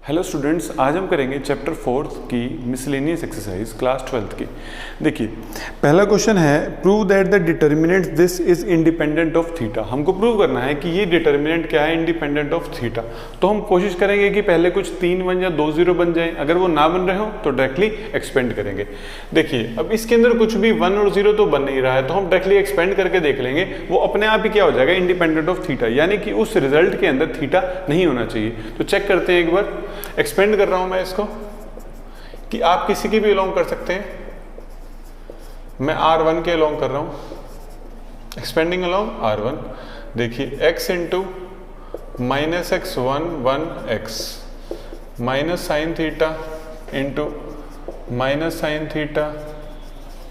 Hello students, आज हम करेंगे चैप्टर 4 की मिसलेनियस एक्सरसाइज क्लास 12 की। देखिए पहला क्वेश्चन है prove that the determinant this is independent of theta. हमको प्रूव करना है कि ये डिटर्मिनेंट क्या है, इंडिपेंडेंट ऑफ थीटा। तो हम कोशिश करेंगे कि पहले कुछ 3 1 या 2 0 बन जाए, अगर वो ना बन रहे हो तो डायरेक्टली एक्सपेंड करेंगे। देखिए अब इसके अंदर कुछ भी 1 और 0 तो बन नहीं रहा है, तो हम डायरेक्टली एक्सपेंड करके देख लेंगे, वो अपने आप ही क्या हो जाएगा, इंडिपेंडेंट ऑफ थीटा, यानी कि उस रिजल्ट के अंदर थीटा नहीं होना चाहिए। तो चेक करते हैं एक बार, एक्सपेंड कर रहा हूं मैं इसको, कि आप किसी की भी अलोंग कर सकते हैं। मैं R1 के अलोंग कर रहा हूं, एक्सपेंडिंग अलोंग R1। देखिए x into minus x1 1 x minus sine theta into minus sine theta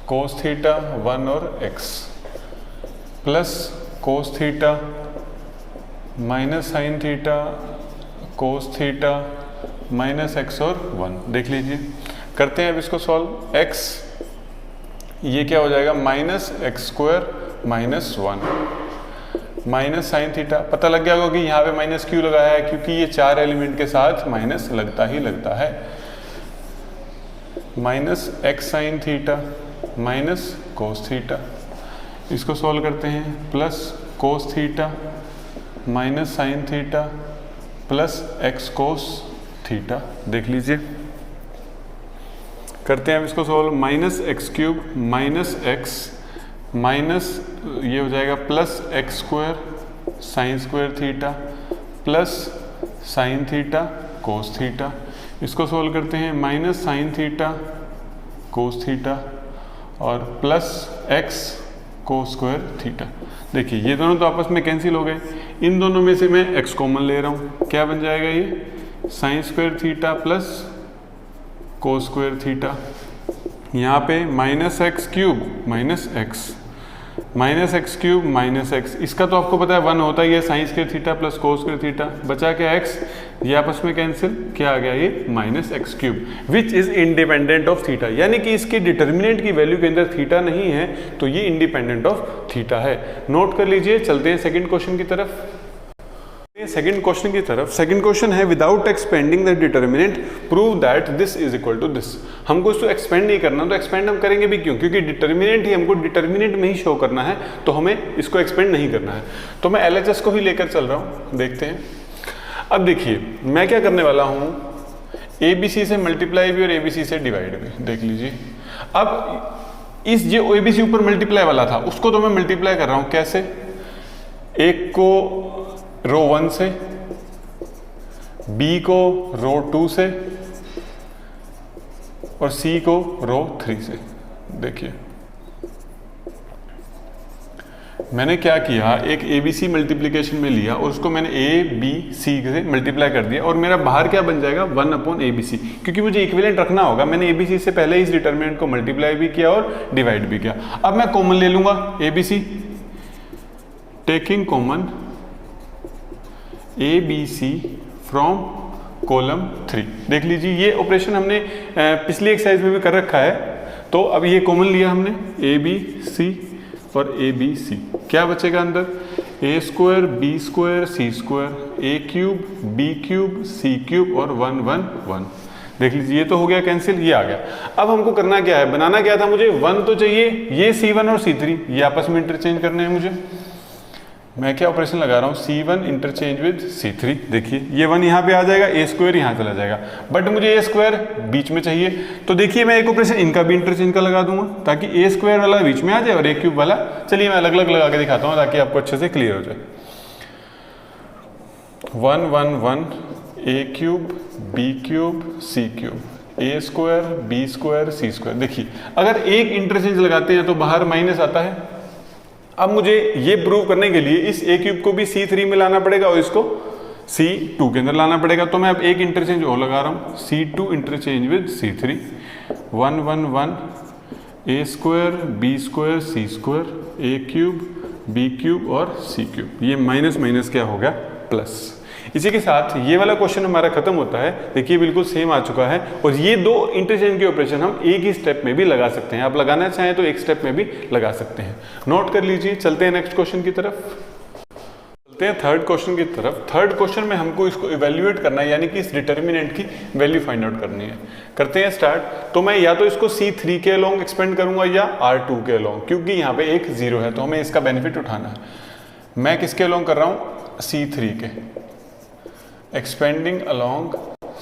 cos theta 1 और x plus cos theta minus sine theta cos theta minus x और 1। देख लीजिए, करते हैं अब इसको सॉल्व। x ये क्या हो जाएगा, minus x square minus 1 minus sine theta. पता लग गया होगा कि यहाँ पे माइनस क्यों लगाया है, क्योंकि ये 4 एलिमेंट के साथ माइनस लगता ही लगता है। Minus x sine theta minus cos theta, इसको सॉल्व करते हैं। Plus cos theta minus sine theta plus x cos theta. देख लीजिए, करते हैं अब इसको solve. Minus x cube minus x minus ये हो जाएगा plus x square sine square theta plus sine theta cos theta. इसको सॉल्व करते हैं। Minus sine theta cos theta और plus x cos square theta. देखिए ये दोनों तो आपस में कैंसिल हो गए, इन दोनों में से मैं x कॉमन ले रहा हूँ। क्या बन जाएगा, ये sign square theta plus cos square theta. यहाँ पे minus x cube minus x cube minus x, इसका तो आपको पता है 1 होता ही है, sign square theta plus cos square theta. बचा क्या x, ये आपस में कैंसिल, क्या आ गया ये minus x cube, which is independent of theta, यानी कि इसके डिटर्मिनेंट की वैल्यू के अंदर थीटा नहीं है, तो ये इंडिपेंडेंट ऑफ थीटा है। नोट कर लीजिए। चलते हैं सेकंड क्वेश्चन की तरफ। सेकंड क्वेश्चन है without expanding the determinant prove that this is equal to this. हमको इसको एक्सपेंड नहीं करना, तो एक्सपेंड हम करेंगे भी क्यों, क्योंकि डिटर्मिनेंट ही हमको डिटर्मिनेंट में ही शो करना है, तो हमें इसको एक्सपेंड नहीं करना है। तो मैं LHS को ही लेकर चल रहा हूं, देखते हैं। अब देखिए मैं क्या करने वाला हूं, ABC से मल्टीप्लाई भी और ABC से डिवाइड भी। देख लीजिए, अब इस जो ABC ऊपर मल्टीप्लाई वाला था उसको तो मैं मल्टीप्लाई कर रहा हूं। कैसे, एक को रो 1 से, B को रो 2 से और C को रो 3 से। देखिए मैंने क्या किया, एक ABC मल्टीप्लिकेशन में लिया और उसको मैंने ABC से मल्टीप्लाई कर दिया, और मेरा बाहर क्या बन जाएगा 1/ABC, क्योंकि मुझे इक्विवेलेंट रखना होगा। मैंने ABC से पहले इस डिटर्मिनेंट को मल्टीप्लाई भी किया और डिवाइड भी किया। अब मैं कॉमन ले लूंगा ABC, taking common ABC from column 3। देख लीजिए ये ऑपरेशन हमने पिछली एक्सरसाइज में भी कर रखा है। तो अब ये कॉमन लिया हमने, ABC और ABC, क्या बचेगा अंदर, A square B square C square A cube B cube C cube और 1 1 1। देख लीजिए ये तो हो गया कैंसिल, ये आ गया। अब हमको करना क्या है, बनाना क्या था मुझे, 1 तो चाहिए, ये C1 और C3 ये आपस में इंटरचेंज करने हैं मुझे। मैं क्या ऑपरेशन लगा रहा हूँ, C1 इंटरचेंज विद C3। देखिए ये 1 यहाँ पे आ जाएगा, A स्क्वायर यहाँ चला जाएगा, बट मुझे A स्क्वायर बीच में चाहिए। तो देखिए मैं एक ऑपरेशन इनका भी इंटरचेंज का लगा दूंगा, ताकि A स्क्वायर वाला बीच में आ जाए और A क्यूब वाला, चलिए मैं अलग अलग लगा के दिखाता हूँ ताकि आपको अच्छे से क्लियर हो जाए। 1 1 1 A cube B cube C cube A square B square C square. देखिए अगर एक इंटरचेंज लगाते हैं तो बाहर माइनस आता है। अब मुझे ये प्रूव करने के लिए इस A क्यूब को भी C3 में लाना पड़ेगा और इसको C2 के अंदर लाना पड़ेगा। तो मैं अब एक इंटरचेंज और लगा रहा हूँ, C2 interchange with C3। 1 1 1 A square B square C square A cube B cube और C क्यूब। ये माइनस माइनस क्या हो गया, प्लस। इसी के साथ ये वाला क्वेश्चन हमारा खत्म होता है। देखिए बिल्कुल सेम आ चुका है, और ये 2 इंटरचेंज के ऑपरेशन हम एक ही स्टेप में भी लगा सकते हैं। आप लगाना चाहें तो एक स्टेप में भी लगा सकते हैं। नोट कर लीजिए। चलते हैं नेक्स्ट क्वेश्चन की तरफ। थर्ड क्वेश्चन की तरफ। थर्ड क्वेश्चन में हमको इसको इवेल्युएट करना है, यानी कि इस डिटर्मिनेंट की वैल्यू फाइंड आउट करनी है। करते हैं स्टार्ट। तो मैं या तो इसको C3 के अलोंग एक्सपेंड करूंगा या R2 के अलोंग, क्योंकि यहाँ पे एक 0 है तो हमें इसका बेनिफिट उठाना है। मैं किसके अलोंग कर रहा हूँ? C3 के, एक्सपेंडिंग अलोंग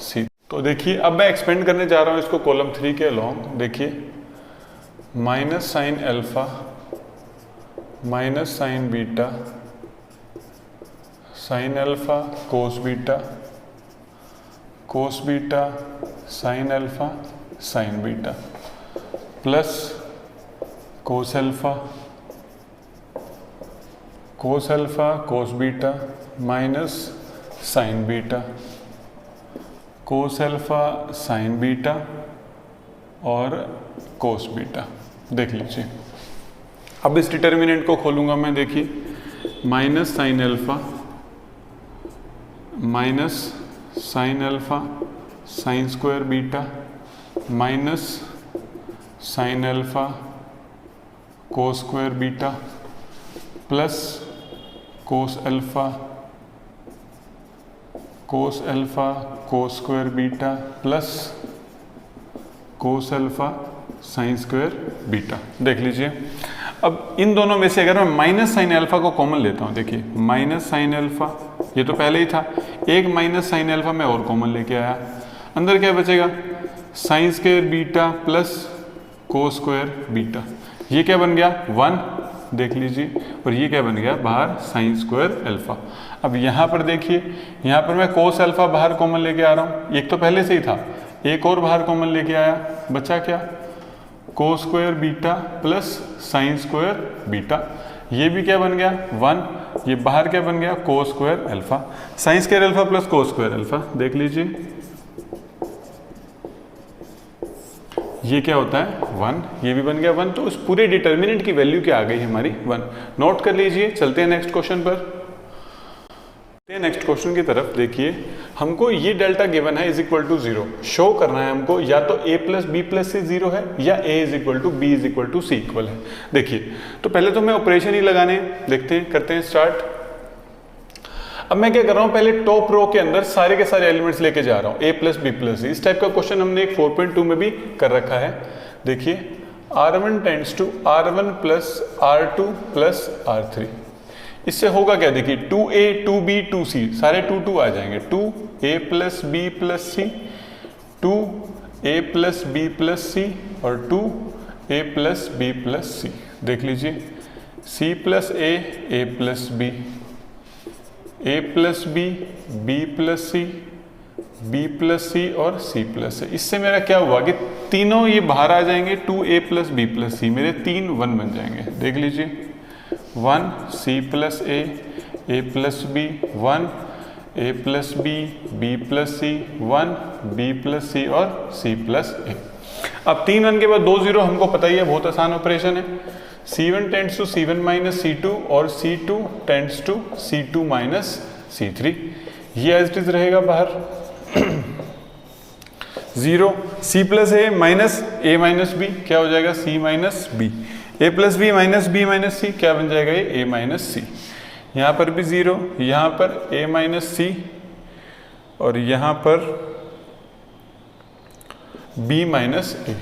C। तो देखिए अब मैं एक्सपेंड करने जा रहा हूँ इसको कॉलम 3 के अलोंग। देखिए minus sine alpha minus sine beta sine alpha cos beta sine alpha sine beta plus cos alpha cos beta minus sine beta cos alpha sine beta और कोस बीटा। देख लीजिए अब इस डिटर्मिनेंट को खोलूंगा मैं। देखिए minus sine alpha minus sine alpha sine square beta minus sine alpha cos square beta plus cos alpha cos square beta plus cos alpha sine square beta. देख लीजिए अब इन दोनों में से अगर मैं माइनस साइन अल्फा को कॉमन लेता हूं, देखिए माइनस साइन अल्फा ये तो पहले ही था, एक माइनस साइन अल्फा में और कॉमन लेके आया, अंदर क्या बचेगा? Sine square beta plus cos square beta. ये क्या बन गया? 1। देख लीजिए, और ये क्या बन गया? बाहर साइन स्क्वायर अल्फा। अब यहाँ पर देखिए, यहाँ पर मैं कोस अल्फा बाहर कॉमन लेके आ रहा हूँ, एक तो पहले से ही था, एक और बाहर कॉमन लेके आया, बचा क्या? Cos square beta plus sine square beta. ये भी क्या बन गया? 1। ये बाहर क्या बन गया? Cos square alpha. Sine square alpha plus cos square alpha. देख लीजिए ये क्या होता है? 1। ये भी बन गया 1। तो उस पूरे डिटर्मिनेंट की वैल्यू क्या आ गई हमारी? 1। नोट कर लीजिए। चलते हैं नेक्स्ट क्वेश्चन पर। नेक्स्ट क्वेश्चन की तरफ देखिए, हमको ये डेल्टा गिवन है इज इक्वल टू 0 शो करना है हमको, या तो a plus b plus c 0 है या a is equal to b is equal to c equal है। देखिए तो पहले तो मैं ऑपरेशन ही लगाने देखते हैं, करते हैं स्टार्ट। अब मैं क्या कर रहा हूं, पहले टॉप रो के अंदर सारे के सारे एलिमेंट्स लेके जा रहा हूं, a प्लस बी प्लस सी। इस टाइप का क्वेश्चन हमने एक 4.2 में भी कर रखा है। देखिए R1 tends to R1 plus R2 plus R3। इससे होगा क्या? देखिए 2a 2b 2c सारे 2 आ जाएंगे। 2a plus b plus c, 2a plus b plus c और 2a plus b plus c. देख लीजिए c plus a plus b, a plus b, b plus c, b plus c और c plus सी। इससे मेरा क्या हुआ कि तीनों ये बाहर आ जाएंगे, 2a प्लस बी प्लस सी, मेरे 3 1 बन जाएंगे। देख लीजिए 1 c plus a plus b, 1 a plus b, b plus c, 1 b plus c और c प्लस a। अब 3 1 के बाद 2 0 हमको पता ही है, बहुत आसान ऑपरेशन है। c1 tends to c1 minus c2 और c2 tends to c2 minus c3। ये एज इट इज रहेगा बाहर। 0 c plus a minus b क्या हो जाएगा? c minus b. a plus b minus c क्या बन जाएगा? ये a माइनस सी। यहाँ पर भी 0, यहाँ पर a माइनस सी और यहाँ पर b माइनस a।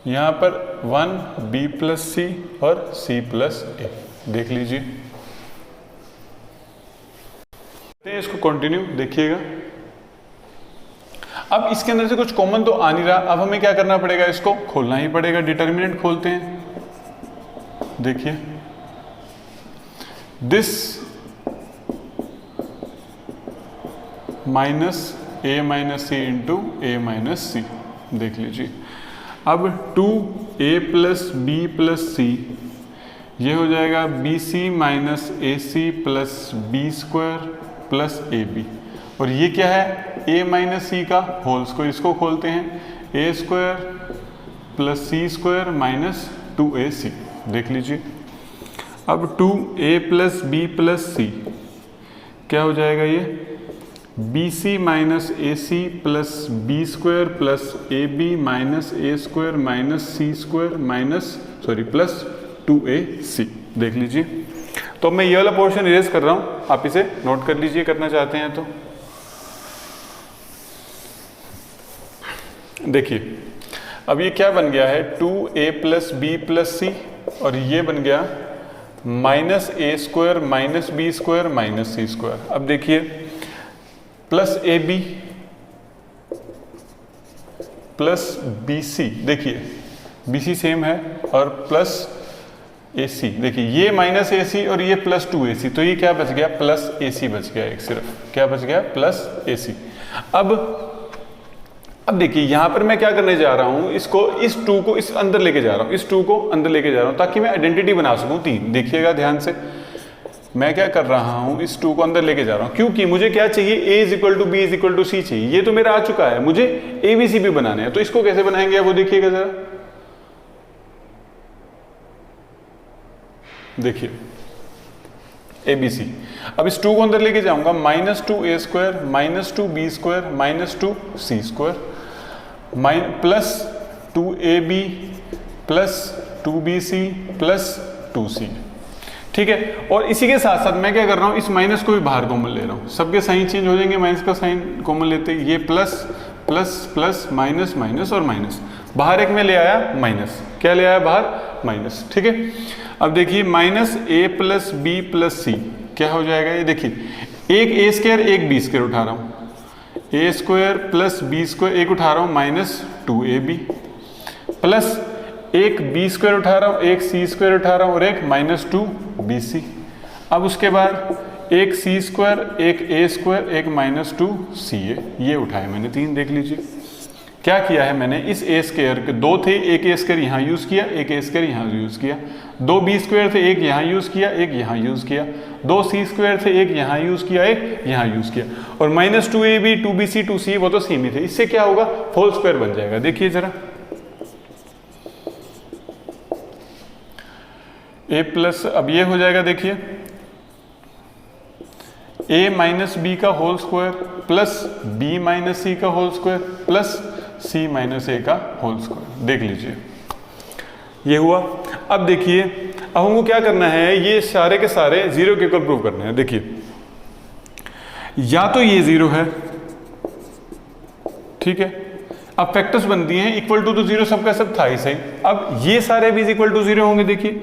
यहाँ पर 1 b प्लस सी और c प्लस a। देख लीजिए इसको कंटिन्यू देखिएगा। अब इसके अंदर से कुछ कॉमन तो आ नहीं रहा, अब हमें क्या करना पड़ेगा? इसको खोलना ही पड़ेगा। डिटर्मिनेंट खोलते हैं। देखिए this minus a minus c into a minus c. देख लीजिए अब 2a plus b plus c ये हो जाएगा bc minus ac plus b square plus ab। और ये क्या है? a माइनस सी का होल स्क्वायर। इसको खोलते हैं, a square plus c square minus 2ac। देख लीजिए अब 2a प्लस बी प्लस सी क्या हो जाएगा? ये bc minus ac plus b square plus ab minus a square minus c square minus plus 2ac। देख लीजिए तो मैं ये वाला पोर्शन इरेज कर रहा हूँ, आप इसे नोट कर लीजिए करना चाहते हैं तो। देखिए अब ये क्या बन गया है 2a plus b plus c, और ये बन गया minus a square minus b square minus c square. अब देखिए प्लस ए बी प्लस बी सी, देखिए बी सी सेम है, और प्लस ए सी, देखिए ये माइनस ए सी और ये प्लस 2ac, तो ये क्या बच गया प्लस ए सी बच गया, एक सिर्फ क्या बच गया प्लस ए सी। अब देखिए यहां पर मैं क्या करने जा रहा हूं, इसको इस 2 को इस अंदर लेके जा रहा हूं, इस 2 को अंदर लेके जा रहा हूं ताकि मैं आइडेंटिटी बना सकूं 3। देखिएगा ध्यान से, मैं क्या कर रहा हूं, इस 2 को अंदर लेके जा रहा हूं क्योंकि मुझे क्या चाहिए, a is equal to b is equal to c चाहिए। ये तो मेरा आ चुका है, मुझे ए बी सी भी बनाने हैं, तो इसको कैसे बनाएंगे वो देखिएगा जरा। देखिए ए बी सी, अब इस 2 को अंदर लेके जाऊंगा, minus 2a square minus 2b square minus 2c square plus 2ab plus 2bc plus 2c। ठीक है, और इसी के साथ साथ मैं क्या कर रहा हूं, इस माइनस को भी बाहर कॉमन ले रहा हूं, सबके साइन चेंज हो जाएंगे, माइनस का साइन कॉमन लेते हैं, ये plus plus plus minus minus और माइनस, बाहर एक में ले आया माइनस, क्या ले आया बाहर माइनस। ठीक है, अब देखिए minus a plus b plus सी क्या हो जाएगा, ये देखिए एक ए स्क्वायर एक बी स्क्वायर उठा रहा हूं, ए स्क्वायर प्लस बी स्क्वायर एक उठा रहा हूं माइनस 2ab प्लस एक बी स्क्वायर उठा रहा हूं, एक सी स्क्वायर उठा रहा हूं और एक माइनस 2bc। अब उसके बाद एक सी स्क्वायर एक ए स्क्वायर एक माइनस 2ca, ये उठाए मैंने 3। देख लीजिए क्या किया है मैंने, इस ए स्क्वायर के 2 थे, एक ए स्क्वायर यहाँ यूज किया, एक ए स्क्वायर यहाँ यूज किया, 2 बी स्क्वायर थे, एक यहाँ यूज किया एक यहाँ यूज किया, 2 सी स्क्वायर थे, एक यहाँ यूज किया एक यहाँ यूज किया, और माइनस 2ab 2bc 2c वो तो सेम ही थे। इससे क्या होगा, होल स्क्वायर बन जाएगा। देखिए जरा a प्लस, अब ये हो जाएगा, देखिए a माइनस बी का whole square plus b minus c का whole square plus c minus a का होल स्क्वायर। देख लीजिए ये हुआ। अब देखिए अब हमको क्या करना है, ये सारे के सारे जीरो के इक्वल प्रूव करने हैं। देखिए या तो ये जीरो है, ठीक है, अब फैक्टर्स बनती हैं इक्वल टू तो जीरो, सबका सब था ही सही। अब ये सारे भी इक्वल टू जीरो होंगे, देखिए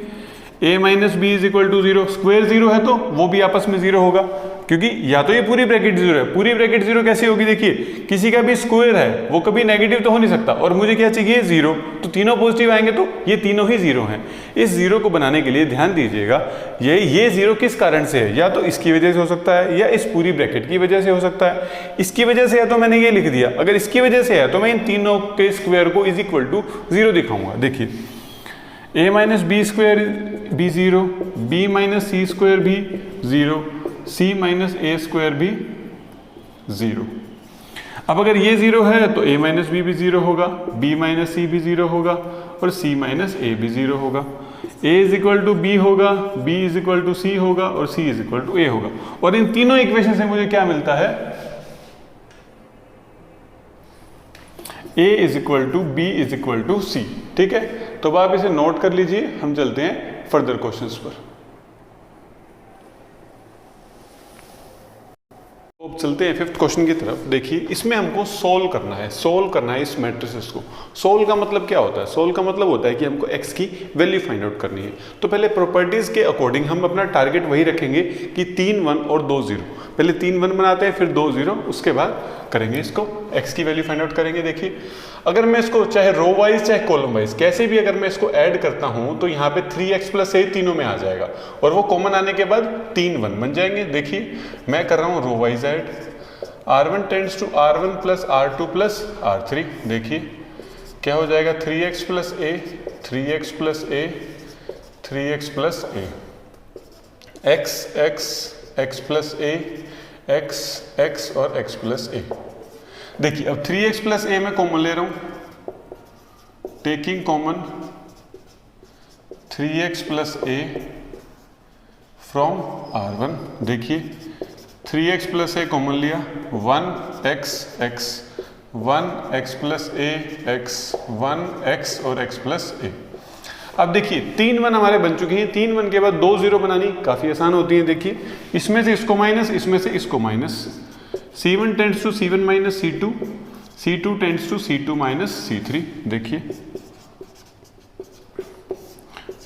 a minus b is equal to zero, square zero है तो वो भी आपस में जीरो होगा, क्योंकि या तो ये पूरी ब्रैकेट जीरो है, पूरी ब्रैकेट जीरो कैसे होगी, देखिए किसी का भी स्क्वायर है वो कभी नेगेटिव तो हो नहीं सकता, और मुझे क्या चाहिए जीरो, तो तीनों पॉजिटिव आएंगे तो ये तीनों ही जीरो हैं। इस जीरो को बनाने के लिए ध्यान दीजिएगा, ये जीरो किस कारण से है, या तो इसकी वजह से हो सकता है या इस पूरी ब्रैकेट की वजह से हो सकता है। इसकी वजह से है तो मैंने ये लिख दिया, अगर इसकी वजह से है तो मैं इन तीनों के स्क्वायर को इज इक्वल टू जीरो दिखाऊंगा। देखिए a माइनस बी स्क्वायर भी zero, b minus c square भी zero, c minus a square भी जीरो। अब अगर ये जीरो है तो a माइनस बी भी जीरो होगा, b माइनस सी भी जीरो होगा और c माइनस ए भी जीरो होगा। a is equal to b होगा, b is equal to c होगा और c is equal to a होगा। और इन तीनों इक्वेशन से मुझे क्या मिलता है, a is equal to b is equal to c. ठीक है, तो अब आप इसे नोट कर लीजिए, हम चलते हैं फर्दर क्वेश्चंस पर। तो अब चलते हैं फिफ्थ क्वेश्चन की तरफ। देखिए इसमें हमको सोल्व करना है इस मैट्रिसेस को। सोल्व का मतलब क्या होता है, सोल्व का मतलब होता है कि हमको x की वैल्यू फाइंड आउट करनी है। तो पहले प्रॉपर्टीज के अकॉर्डिंग हम अपना टारगेट वही रखेंगे कि 3 1 और 2 0। पहले 3 1 बनाते हैं, फिर 2 0, उसके बाद करेंगे इसको x की वैल्यू फाइंड आउट करेंगे। देखिए अगर मैं इसको चाहे रो वाइज चाहे कॉलम वाइज कैसे भी अगर मैं इसको ऐड करता हूं तो यहाँ पे 3x प्लस a तीनों में आ जाएगा, और वो कॉमन आने के बाद 3 1 बन जाएंगे। देखिए मैं कर रहा हूँ row wise add, r1 tends to r1 plus r2 plus r3। देखिए क्या हो जाएगा, 3x plus a 3x plus a 3x plus a, x x x plus a x x और x प्लस a। देखिए अब 3x प्लस a में common ले रहा हूं, taking common 3x plus a from r1। देखिए 3x प्लस a कॉमन लिया, 1x x 1x plus a x 1x और x प्लस a। अब देखिए 3 1 हमारे बन चुके हैं, 3 1 के बाद 2 0 बनानी काफ़ी आसान होती है। देखिए इसमें से इसको माइनस, इसमें से इसको minus, C1 tends to C1 minus C2, C2 tends to C2 minus C3। देखिए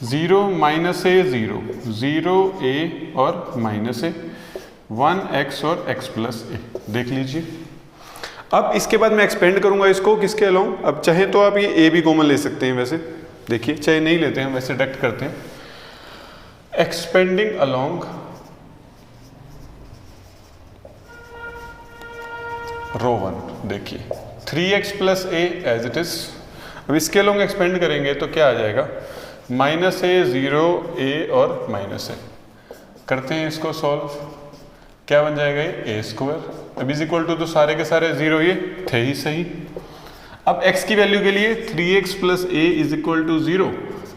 0 माइनस ए 0, 0 a और माइनस ए, 1x और x प्लस ए। देख लीजिए अब इसके बाद मैं एक्सपेंड करूंगा इसको किसके अलोंग। अब चाहे तो आप ये a भी कॉमन ले सकते हैं, वैसे देखिए चाहे नहीं लेते हैं, वैसे डिडक्ट करते हैं। एक्सपेंडिंग अलोंग रो 1, देखिए 3x plus a as it is. अब इसके अलोंग एक्सपेंड करेंगे तो क्या आ जाएगा, माइनस ए 0 a और माइनस ए। करते हैं इसको सॉल्व, क्या बन जाएगा ये ए स्क्वायर। अब इज इक्वल टू तो सारे के सारे 0 ये थे ही सही। अब x की वैल्यू के लिए 3x plus a is equal to 0,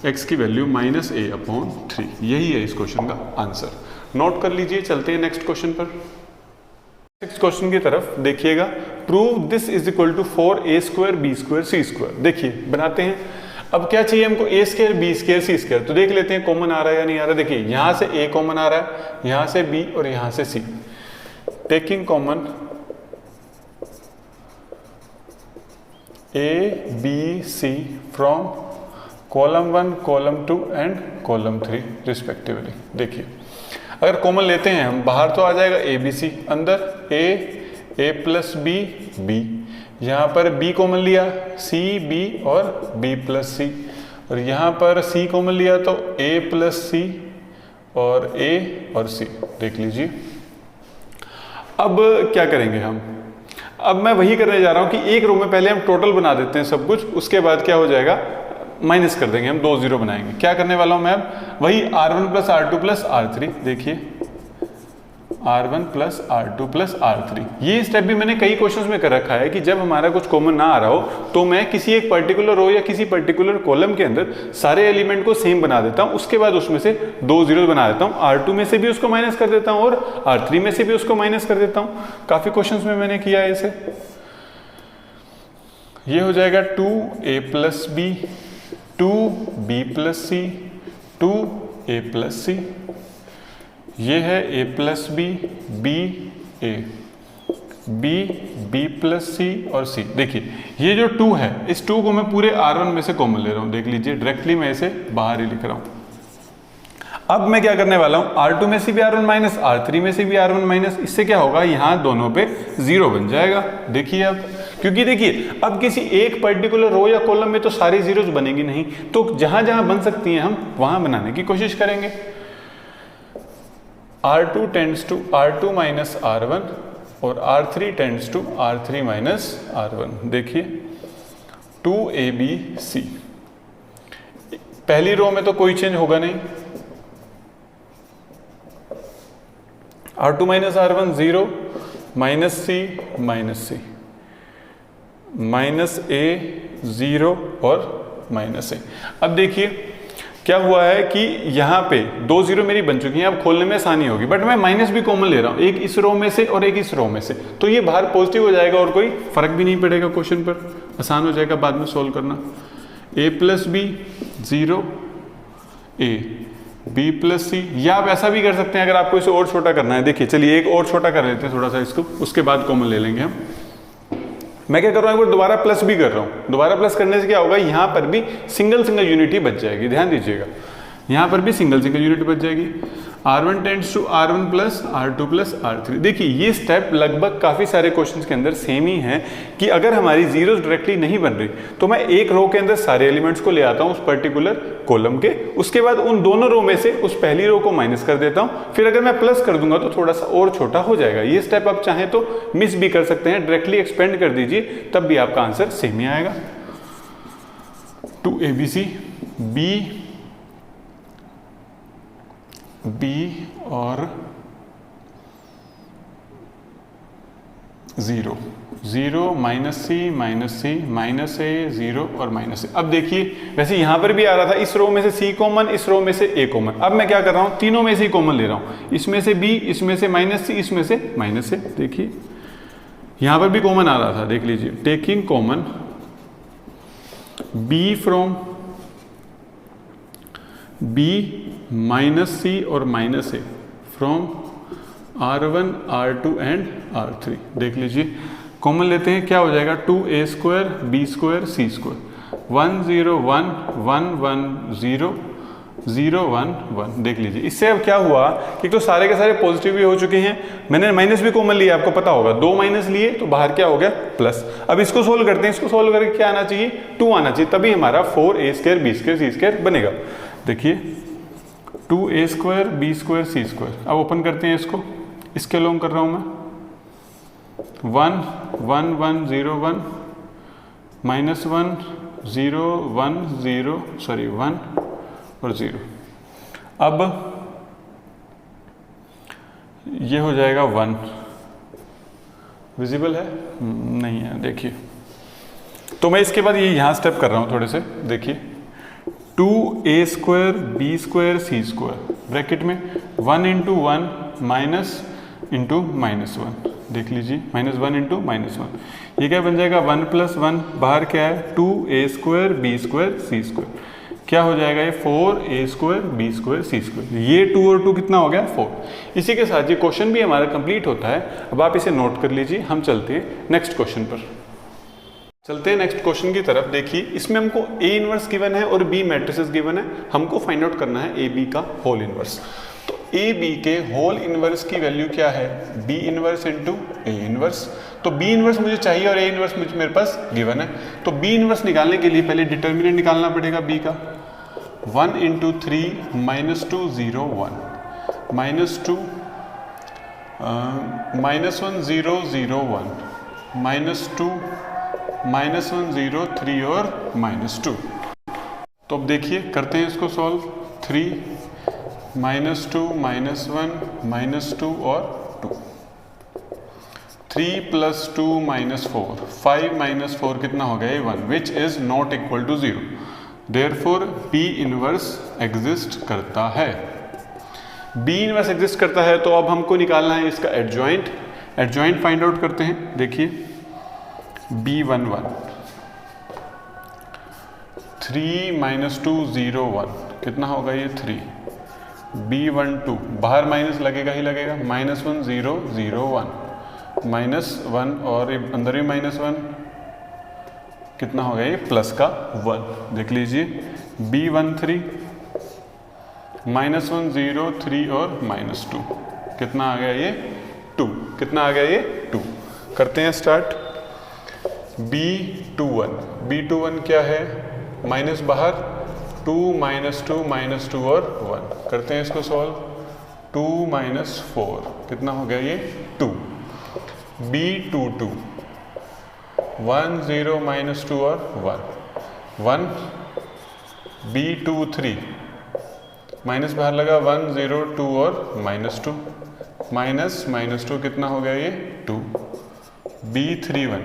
x की वैल्यू माइनस ए अपॉन 3। यही है इस क्वेश्चन का आंसर, नोट कर लीजिए। चलते हैं नेक्स्ट क्वेश्चन पर। नेक्स्ट क्वेश्चन की तरफ देखिएगा। Prove this is equal to 4a square b square c square. देखिए बनाते हैं। अब क्या चाहिए हमको, a square b square c square. तो देख लेते हैं कॉमन आ रहा है या नहीं आ रहा। देखिए यहां से a कॉमन आ रहा है, यहां से b और यहां से c। Taking common a b c from column 1 column 2 and column 3 respectively. देखिए अगर कॉमन लेते हैं हम, बाहर तो आ जाएगा a b c, अंदर a प्लस b b, यहाँ पर b कॉमन लिया c b और b प्लस c, और यहाँ पर c कॉमन लिया तो a प्लस c और a और c। देख लीजिए अब क्या करेंगे हम। अब मैं वही करने जा रहा हूँ कि एक रो में पहले हम टोटल बना देते हैं सब कुछ, उसके बाद क्या हो जाएगा माइनस कर देंगे हम, 2 0 बनाएंगे। क्या करने वाला हूँ मैं अब, वही r1 plus r2 plus r3। देखिए r1 plus r2 plus r3। ये स्टेप भी मैंने कई क्वेश्चंस में कर रखा है कि जब हमारा कुछ कॉमन ना आ रहा हो तो मैं किसी एक पर्टिकुलर रो या किसी पर्टिकुलर कॉलम के अंदर सारे एलिमेंट को सेम बना देता हूं, उसके बाद उसमें से 2 0 बना देता हूं, r2 में से भी उसको माइनस कर देता हूं और r3 में से भी उसको माइनस कर देता हूं। काफी क्वेश्चंस में मैंने किया है इसे। ये हो जाएगा 2a plus b, 2b plus c, 2a plus c। ये है a plus b, b a, b b plus c और सी। देखिए ये जो 2 है, इस 2 को मैं पूरे r1 में से कॉमन ले रहा हूं। देख लीजिए डायरेक्टली मैं इसे बाहर ही लिख रहा हूं। अब मैं क्या करने वाला हूं, r2 में से भी r1 माइनस, r3 में से भी r1 माइनस। इससे क्या होगा, यहां दोनों पे 0 बन जाएगा। देखिए अब, क्योंकि देखिए अब किसी एक पर्टिकुलर रो या कॉलम में तो सारी जीरोस बनेंगी नहीं, तो जहां जहां बन सकती हैं हम वहां बनाने की कोशिश करेंगे। r2 tends to r2 minus r1 और r3 tends to r3 minus r1। देखिए 2abc, पहली रो में तो कोई चेंज होगा नहीं, r2 minus r1 0, minus c minus c, minus a 0 और माइनस a। अब देखिए क्या हुआ है कि यहाँ पे 2 0 मेरी बन चुकी हैं, अब खोलने में आसानी होगी, बट मैं माइनस भी कॉमन ले रहा हूँ, एक इस रो में से और एक इस रो में से, तो ये बाहर पॉजिटिव हो जाएगा और कोई फर्क भी नहीं पड़ेगा क्वेश्चन पर, आसान हो जाएगा बाद में सॉल्व करना। a plus b 0, a b plus c, या आप ऐसा भी कर सकते हैं अगर आपको इसे और छोटा करना है। देखिए चलिए एक और छोटा कर लेते हैं थोड़ा सा इसको, उसके बाद कॉमन ले लेंगे हम। मैं क्या कर रहा हूं, एक बार दोबारा प्लस भी कर रहा हूं। दोबारा प्लस करने से क्या होगा, यहां पर भी सिंगल सिंगल यूनिट ही बच जाएगी, ध्यान दीजिएगा, यहां पर भी सिंगल सिंगल यूनिट बच जाएगी। r1 tends to r1 plus r2 plus r3। देखिए ये स्टेप लगभग काफी सारे क्वेश्चंस के अंदर सेम ही है कि अगर हमारी जीरोस डायरेक्टली नहीं बन रही तो मैं एक रो के अंदर सारे एलिमेंट्स को ले आता हूं उस पर्टिकुलर कॉलम के, उसके बाद उन दोनों रो में से उस पहली रो को माइनस कर देता हूं, फिर अगर मैं प्लस कर दूंगा तो थोड़ा सा और छोटा हो जाएगा। ये स्टेप आप चाहें तो मिस भी कर सकते हैं, डायरेक्टली एक्सपेंड कर दीजिए, तब भी आपका आंसर सेम ही आएगा। 2abc, b और 0 0 माइनस सी माइनस ए 0 और माइनस ए। अब देखिए वैसे यहां पर भी आ रहा था, इस रो में से सी कॉमन, इस रो में से ए कॉमन। अब मैं क्या कर रहा हूं, तीनों में से कॉमन ले रहा हूं, इसमें से बी, इसमें से माइनस सी, इसमें से माइनस ए। देखिए यहां पर भी कॉमन आ रहा था, देख लीजिए, taking common b from b minus c और minus A from R1 R2 and R3। देख लीजिए, कॉमन लेते हैं, क्या हो जाएगा 2a square b square c square 1 0 1 1 1 0 0 1 1। देख लीजिए, इससे अब क्या हुआ कि तो सारे के सारे पॉजिटिव भी हो चुके हैं, मैंने माइनस भी कॉमन लिया, आपको पता होगा, 2 माइनस लिए तो बाहर क्या हो गया प्लस। अब इसको सोल्व करते हैं, इसको सोल्व करके क्या आना चाहिए 2 आना चाहिए, तभी हमारा 4a square b square c square बनेगा। देखिए 2a square b square c square, अब ओपन करते हैं इसको, इसके लॉन्ग कर रहा हूं मैं 1 1 1 0 1 माइनस 1 0 1 0 सॉरी 1 और 0। अब ये हो जाएगा 1, विजिबल है नहीं है, देखिए तो मैं इसके बाद ये यहां स्टेप कर रहा हूं थोड़े से। देखिए 2a square b square c square bracket में 1 इंटू 1 माइनस इंटू माइनस 1। देख लीजिए -1 इंटू -1, ये क्या बन जाएगा 1 + 1, बाहर क्या है 2a square b square c square, क्या हो जाएगा ये 4a square b square c square. ये 2 और 2 कितना हो गया 4। इसी के साथ ये क्वेश्चन भी हमारा कंप्लीट होता है। अब आप इसे नोट कर लीजिए, हम चलते हैं नेक्स्ट क्वेश्चन पर। चलते हैं नेक्स्ट क्वेश्चन की तरफ। देखिए इसमें हमको A इनवर्स गिवन है और B मैट्रिसेस गिवन है, हमको फाइंड आउट करना है AB का होल इनवर्स। तो AB के होल इनवर्स की वैल्यू क्या है B inverse into A inverse. तो B इनवर्स मुझे चाहिए और A इनवर्स मेरे पास गिवन है, तो B इनवर्स निकालने के लिए पहले डिटर्मिनेंट निकालना पड़ेगा B का। 1 इंटू 3 -2 0 1 -2 -1 0 0 1 -2 -1 0 3 और -2। तो अब देखिए करते हैं इसको सॉल्व। 3 -2 -1 -2 और 2, 3 + 2 -4 5 -4 कितना हो गया 1, which is not equal to 0। Therefore B inverse exist करता है। B इनवर्स एग्जिस्ट करता है, तो अब हमको निकालना है इसका एडजॉइंट। एडजॉइंट फाइंड आउट करते हैं। देखिए B11 3 - 2 0 1 कितना होगा ये 3। B12 बाहर माइनस लगेगा ही लगेगा, -1 0 0 1 -1 और अंदर भी -1 कितना हो गया ये प्लस का 1। देख लीजिए B13 -1 0 3 और -2 कितना आ गया ये 2। कितना आ गया ये 2। करते हैं स्टार्ट। B21 क्या है माइनस बाहर 2 -2 -2 और 1। करते हैं इसको सॉल्व। 2 - 4 कितना हो गया ये 2। B22 1 0 -2 और 1 B23 माइनस बाहर लगा 1 0 2 और -2 -2 कितना हो गया ये 2। B31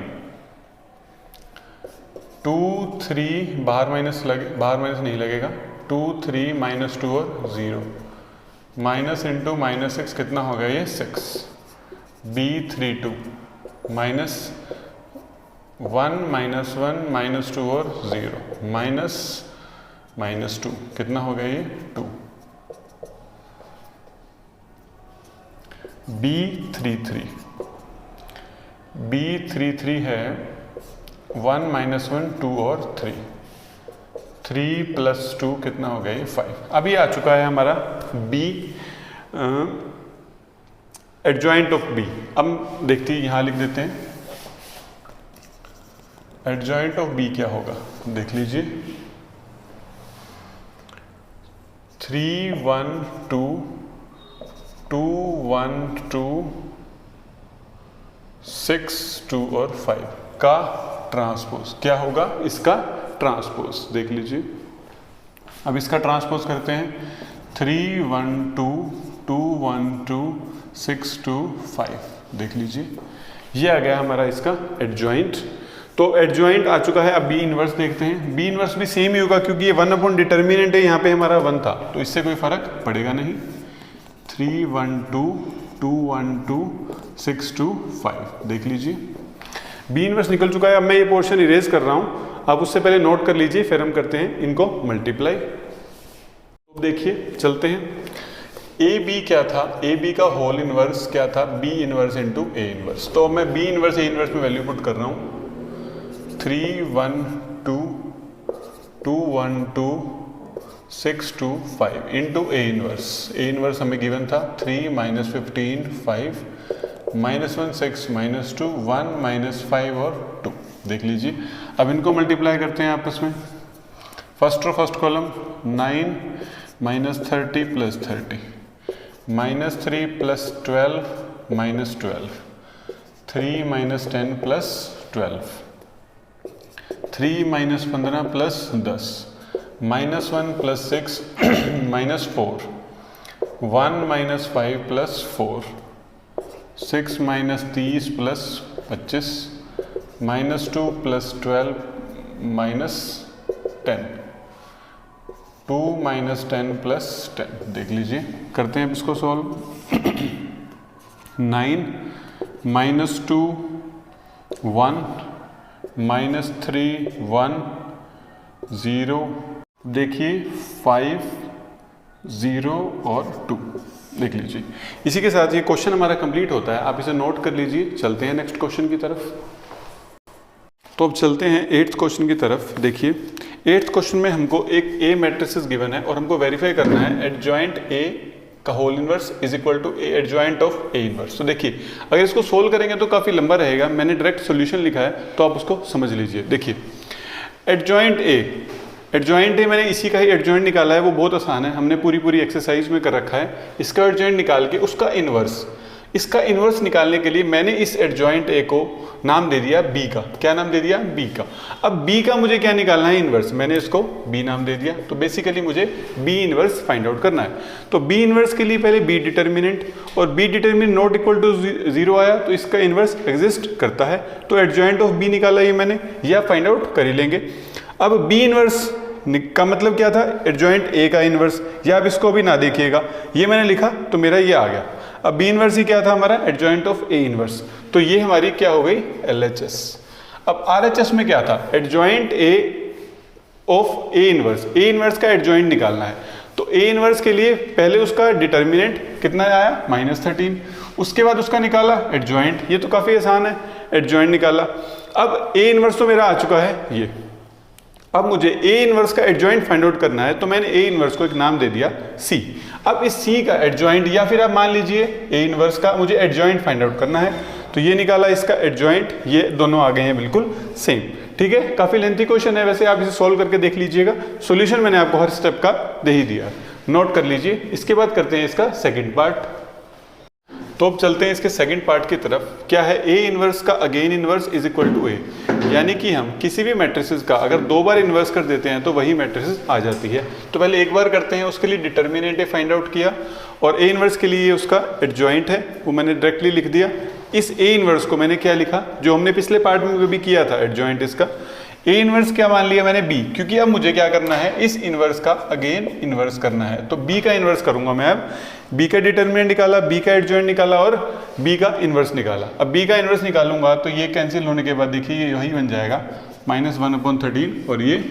2 3 बाहर माइनस नहीं लगेगा 2 3 -2 और 0 माइनस इंटू -6 कितना हो गया ये 6। B32 -1 -2 और 0 -2 कितना हो गया ये 2। B33 है 1 -1 2 और 3 + 2 कितना हो गया ये 5। अभी आ चुका है हमारा B एडजॉइंट ऑफ B। अब देखते हैं यहाँ लिख देते हैं एडजॉइंट ऑफ B क्या होगा। देख लीजिए 3 1 2 2 1 2 6 2 और 5 का ट्रांसपोज क्या होगा इसका ट्रांसपोज। देख लीजिए अब इसका ट्रांसपोज करते हैं 3 1 2 2 1 2 6 2 5। देख लीजिए ये आ गया हमारा इसका एडजॉइंट। तो एडजॉइंट आ चुका है। अब B इनवर्स देखते हैं। B इनवर्स भी सेम ही होगा क्योंकि ये 1 डिटर्मिनेंट है, यहाँ पे हमारा 1 था तो इससे कोई फर्क पड़ेगा नहीं। 3 1 2 2 1 2 6 2 5। देख लीजिए B इनवर्स निकल चुका है। अब मैं ये पोर्शन इरेज कर रहा हूँ, आप उससे पहले नोट कर लीजिए, फिर हम करते हैं इनको मल्टीप्लाई। देखिए चलते हैं, ए बी क्या था, ए बी का होल इनवर्स क्या था, B inverse into A inverse. तो मैं बी इनवर्स ए इनवर्स में वैल्यू पुट कर रहा हूँ 3 1 2 2 1 2 6 2 5 into A inverse. A inverse हमें गिवन था 3 माइनस 15 5 माइनस 1 6 माइनस 2 1 माइनस 5 और 2। देख लीजिए, अब इनको मल्टीप्लाई करते हैं आपस में। First column 9 minus 30 plus 30 minus 3 plus 12 minus 12 3 minus 10 plus 12 3 minus 15 plus 10 minus 1 plus 6 minus 4 1 minus 5 plus 4 6 minus 30 plus 25 minus 2 plus 12 minus 10 2 minus 10 plus 10। देख लीजिए, करते हैं अब इसको सॉल्व। 9 माइनस 2 1 माइनस 3 1 0, देखिए 5 0 और 2। देख लीजिए, इसी के साथ ये क्वेश्चन हमारा कंप्लीट होता है। आप इसे नोट कर लीजिए। चलते हैं नेक्स्ट क्वेश्चन की तरफ। तो अब चलते हैं 8th क्वेश्चन की तरफ। देखिए 8th क्वेश्चन में हमको एक ए मैट्रिसेस गिवन है और हमको वेरीफाई करना है एडजॉइंट ए का whole inverse is equal to A adjoint of A inverse. तो देखिए, अगर इसको सोल्व करेंगे तो काफ़ी लंबा रहेगा, मैंने डायरेक्ट सॉल्यूशन लिखा है तो आप उसको समझ लीजिए। देखिए एडजॉइंट ए मैंने इसी का ही एडजॉइंट निकाला है, वो बहुत आसान है, हमने पूरी एक्सरसाइज में कर रखा है। इसका एडजॉइंट निकाल के उसका इनवर्स, इसका इनवर्स निकालने के लिए मैंने इस एडजॉइंट ए को नाम दे दिया बी का। क्या नाम दे दिया? बी का। अब बी का मुझे क्या निकालना है? इनवर्स। मैंने इसको बी नाम दे दिया। तो बेसिकली मुझे बी इनवर्स फाइंड आउट करना है। तो बी इनवर्स के लिए पहले बी डिटर्मिनेंट, और B determinant not equal to 0 आया तो इसका इनवर्स एग्जिस्ट करता है। तो एडजॉइंट ऑफ बी निकाला ये मैंने, या फाइंड आउट कर ही लेंगे। अब बी इनवर्स का मतलब क्या था? एडजॉइंट ए का इनवर्स, या आप इसको भी ना देखिएगा, ये मैंने लिखा तो मेरा ये आ गया। अब बी इनवर्स ही क्या था हमारा? Adjoint of A inverse. तो ये हमारी क्या हो गई? LHS। अब RHS में क्या था? Adjoint A of A inverse. A inverse का एडजॉइंट निकालना है। तो ए इनवर्स के लिए पहले उसका डिटर्मिनेंट कितना आया? -13। उसके बाद उसका निकाला एडजॉइंट, ये तो काफी आसान है, एडजॉइंट निकाला। अब ए इनवर्स तो मेरा आ चुका है ये। अब मुझे ए इनवर्स का एडजॉइंट फाइंड आउट करना है, तो मैंने ए इनवर्स को एक नाम दे दिया C। अब इस C का एडजॉइंट, या फिर आप मान लीजिए ए इनवर्स का मुझे एडजॉइंट फाइंड आउट करना है, तो ये निकाला इसका एडजॉइंट, ये दोनों आ गए हैं बिल्कुल सेम। ठीक है, काफी लेंथी क्वेश्चन है वैसे, आप इसे सॉल्व करके देख लीजिएगा। सॉल्यूशन मैंने आपको हर स्टेप का दे ही दिया, नोट कर लीजिए। इसके बाद करते हैं इसका सेकंड पार्ट। तो अब चलते हैं इसके सेकंड पार्ट की तरफ। क्या है? ए इनवर्स का again inverse is equal to a, यानी कि हम किसी भी मैट्रिसेस का अगर 2 बार इन्वर्स कर देते हैं तो वही मैट्रिसेस आ जाती है। तो पहले एक बार करते हैं, उसके लिए डिटर्मिनेंट फाइंड आउट किया, और ए इनवर्स के लिए उसका एडजॉइंट है वो मैंने डायरेक्टली लिख दिया। इस ए इनवर्स को मैंने क्या लिखा, जो हमने पिछले पार्ट में भी किया था, एडजॉइंट इसका। ए इनवर्स क्या मान लिया मैंने? बी, क्योंकि अब मुझे क्या करना है? इस इनवर्स का अगेन इनवर्स करना है। तो बी का इनवर्स करूंगा मैं। अब बी का डिटर्मिनेंट निकाला, बी का एडजॉइंट निकाला और बी का इनवर्स निकाला। अब बी का इनवर्स निकालूंगा तो ये कैंसिल होने के बाद देखिए ये वही बन जाएगा -1/13, और ये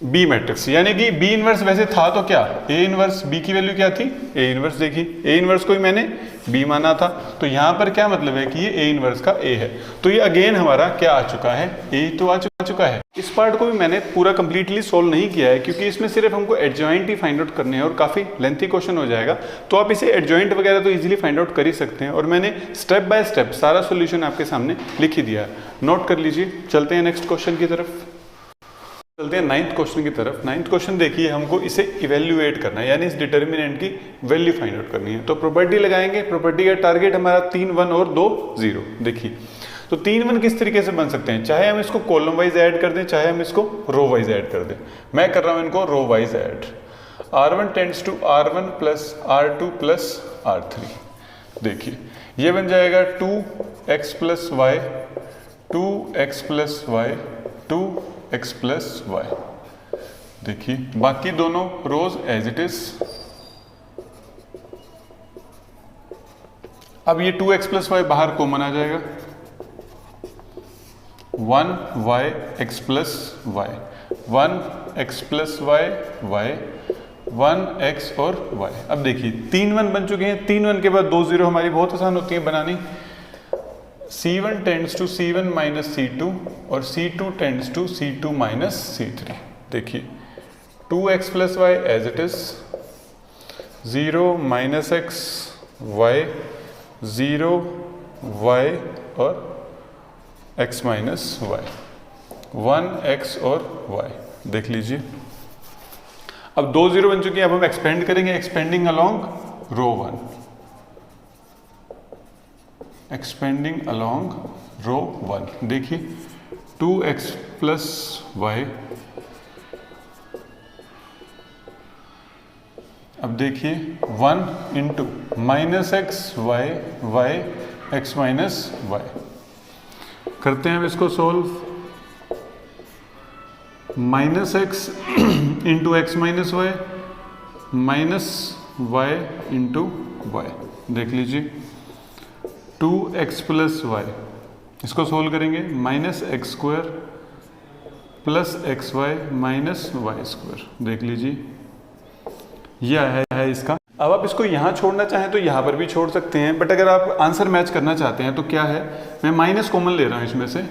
बी मैट्रिक्स, यानी कि बी इनवर्स वैसे था तो क्या? ए इनवर्स, बी की वैल्यू क्या थी? A inverse. देखिए ए इनवर्स को ही मैंने बी माना था, तो यहाँ पर क्या मतलब है कि ये ए इनवर्स का ए है। तो ये अगेन हमारा क्या आ चुका है? ए तो आ चुका है। इस पार्ट को भी मैंने पूरा कंप्लीटली सोल्व नहीं किया है, क्योंकि इसमें सिर्फ हमको एडजॉइंट ही फाइंड आउट करने हैं और काफी लेंथी क्वेश्चन हो जाएगा। तो आप इसे एडजॉइंट वगैरह तो इजीली फाइंड आउट कर ही सकते हैं, और मैंने स्टेप बाय स्टेप सारा सोल्यूशन आपके सामने लिख ही दिया है, नोट कर लीजिए। चलते हैं नेक्स्ट क्वेश्चन की तरफ। चलते हैं 9th क्वेश्चन की तरफ। 9th क्वेश्चन देखिए, हमको इसे इवेल्युएट करना है, यानी इस डिटर्मिनेंट की वैल्यू फाइंड आउट करनी है। तो प्रॉपर्टी लगाएंगे। प्रॉपर्टी का टारगेट हमारा 3 1 और 2 0। देखिए तो 3 1 किस तरीके से बन सकते हैं? चाहे हम इसको कॉलम वाइज ऐड कर दें, चाहे हम इसको रो वाइज ऐड कर दें। मैं कर रहा हूं इनको row wise add. R1 tends to R1 plus R2 plus R3। देखिए ये बन जाएगा 2x plus y, 2x plus y, 2x plus y. देखिए बाकी दोनों रोज एज इट इज। अब ये 2x प्लस वाई बाहर कॉमन आ जाएगा, 1y x plus y, 1x plus y, y, 1x और y। अब देखिए 3 1 बन चुके हैं, 3 1 के बाद 2 0 हमारी बहुत आसान होती है बनानी। C1 tends to C1 minus C2 और C2 tends to C2 minus C3। देखिए 2x plus y as it is, 0 minus x y, 0 y और x माइनस वाई, 1x और y। देख लीजिए अब 2 0 बन चुकी है। अब हम एक्सपेंड करेंगे, expanding along row 1, expanding along row 1। देखिए 2x प्लस वाई, अब देखिए 1 into minus x y y x minus y. करते हैं अब इसको solve. Minus x into x minus y minus y into y. देख लीजिए 2x प्लस वाई, इसको सोल्व करेंगे, minus x square plus x y minus y square. देख लीजिए यह है इसका। अब आप इसको यहाँ छोड़ना चाहें तो यहाँ पर भी छोड़ सकते हैं, बट अगर आप आंसर मैच करना चाहते हैं तो क्या है, मैं माइनस कॉमन ले रहा हूँ इसमें से,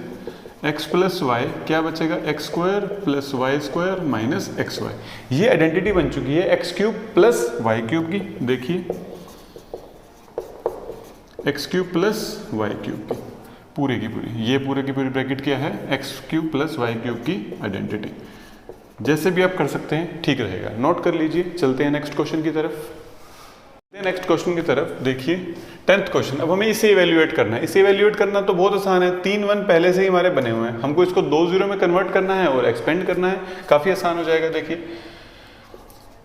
x प्लस वाई क्या बचेगा, x square plus y square minus x y. ये आइडेंटिटी बन चुकी है x cube plus y cube की। देखिए x cube plus y cube की पूरे की पूरी, ये पूरे की पूरी ब्रैकेट क्या है, x cube plus y cube की आइडेंटिटी। जैसे भी आप कर सकते हैं ठीक रहेगा, नोट कर लीजिए। चलते हैं नेक्स्ट क्वेश्चन की तरफ। नेक्स्ट क्वेश्चन की तरफ देखिए 10th क्वेश्चन। अब हमें इसे इवेल्युएट करना है। इसे इवेल्युएट करना तो बहुत आसान है, 3 1 पहले से ही हमारे बने हुए हैं, हमको इसको 2 0 में कन्वर्ट करना है और एक्सपेंड करना है, काफी आसान हो जाएगा। देखिए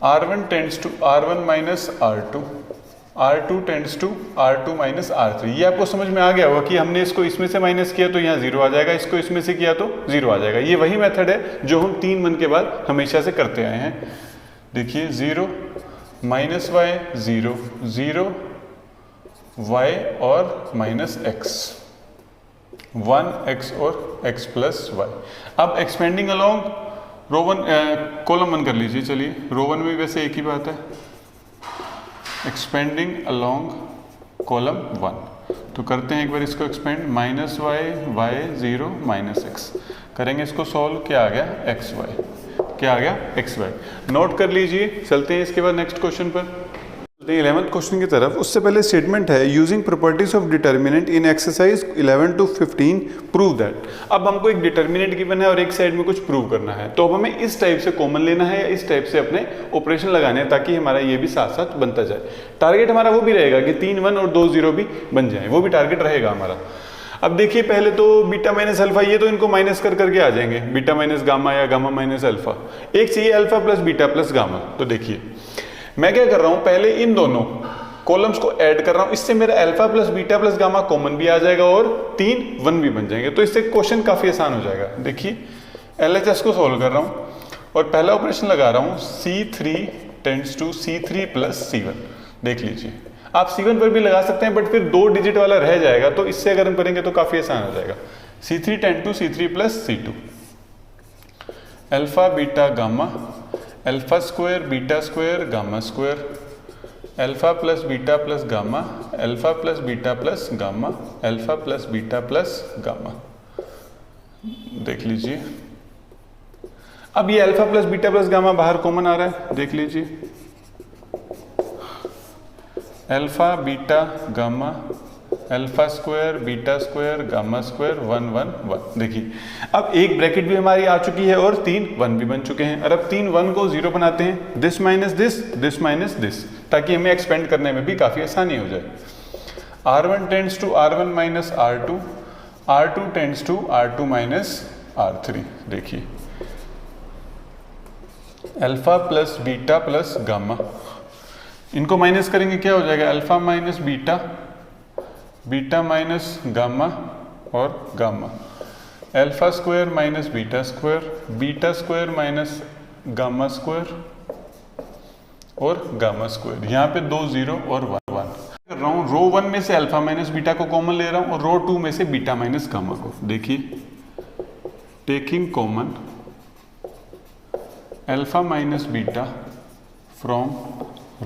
R1 tends to R1 minus R2, R2 tends to R2 minus R3। ये आपको समझ में आ गया होगा कि हमने इसको इसमें से माइनस किया तो यहाँ 0 आ जाएगा, इसको इसमें से किया तो 0 आ जाएगा। ये वही मेथड है जो हम 3 1 के बाद हमेशा से करते आए हैं। देखिए 0 माइनस वाई 0 0 वाई और माइनस एक्स, 1x और x प्लस वाई। अब एक्सपेंडिंग अलोंग रो 1 कॉलम 1 कर लीजिए। चलिए रो 1 में वैसे एक ही बात है, एक्सपेंडिंग अलोंग कॉलम 1। तो करते हैं एक बार इसको expand, minus y y 0 minus x. करेंगे इसको सॉल्व, क्या आ गया एक्स वाई, क्या आ गया एक्स वाई। नोट कर लीजिए। चलते हैं इसके बाद नेक्स्ट क्वेश्चन पर, 11th क्वेश्चन की तरफ। उससे पहले स्टेटमेंट है using properties of determinant in exercise 11 to 15 prove that. अब हमको एक डिटर्मिनेंट गिवन है और एक साइड में कुछ प्रूव करना है, तो अब हमें इस टाइप से कॉमन लेना है या इस टाइप से अपने ऑपरेशन लगाने हैं ताकि हमारा ये भी साथ साथ बनता जाए। टारगेट हमारा वो भी रहेगा कि 3 1 और 2 0 भी बन जाए, वो भी टारगेट रहेगा हमारा। अब देखिए पहले तो बीटा माइनस अल्फा, ये तो इनको माइनस कर करके आ जाएंगे, बीटा माइनस गामा या गामा माइनस अल्फा। एक चाहिए alpha plus beta plus gamma. तो देखिए मैं क्या कर रहा हूं, पहले इन दोनों कॉलम्स को ऐड कर रहा हूं, इससे मेरा alpha plus beta plus gamma common भी आ जाएगा और 3 1 भी बन जाएंगे। तो इससे क्वेश्चन काफी आसान हो जाएगा। देखिए LHS को सोल्व कर रहा हूं और पहला ऑपरेशन लगा रहा हूं, C3 tends to C3 plus C1। देख लीजिए आप C1 पर भी लगा सकते हैं, बट फिर 2 डिजिट वाला रह जाएगा, तो इससे अगर हम करेंगे तो काफी आसान हो जाएगा। C3 tend to C3 plus C2, alpha beta gamma, alpha square beta square gamma square, alpha plus beta plus gamma, alpha plus beta plus gamma, alpha plus beta plus gamma. देख लीजिए अब ये alpha plus beta plus gamma बाहर common आ रहा है। देख लीजिए alpha beta gamma, alpha square beta square gamma square 1 1 1। देखिए अब एक ब्रैकेट भी हमारी आ चुकी है और 3 1 भी बन चुके हैं। और अब 3 1 को 0 बनाते हैं, this minus this minus this, ताकि हमें एक्सपेंड करने में भी काफी आसानी हो जाए। R1 tends to R1 minus R2, R2 tends to R2 minus R3। देखिए alpha plus beta plus gamma, इनको माइनस करेंगे क्या हो जाएगा, alpha minus beta, beta minus gamma और gamma, alpha square minus beta square, beta square minus gamma square और gamma square. यहाँ पे 2 0 और 1 1 कर रहा हूँ। रो 1 में से अल्फा माइनस बीटा को कॉमन ले रहा हूँ और रो 2 में से बीटा माइनस गामा को। देखिए taking common alpha minus beta from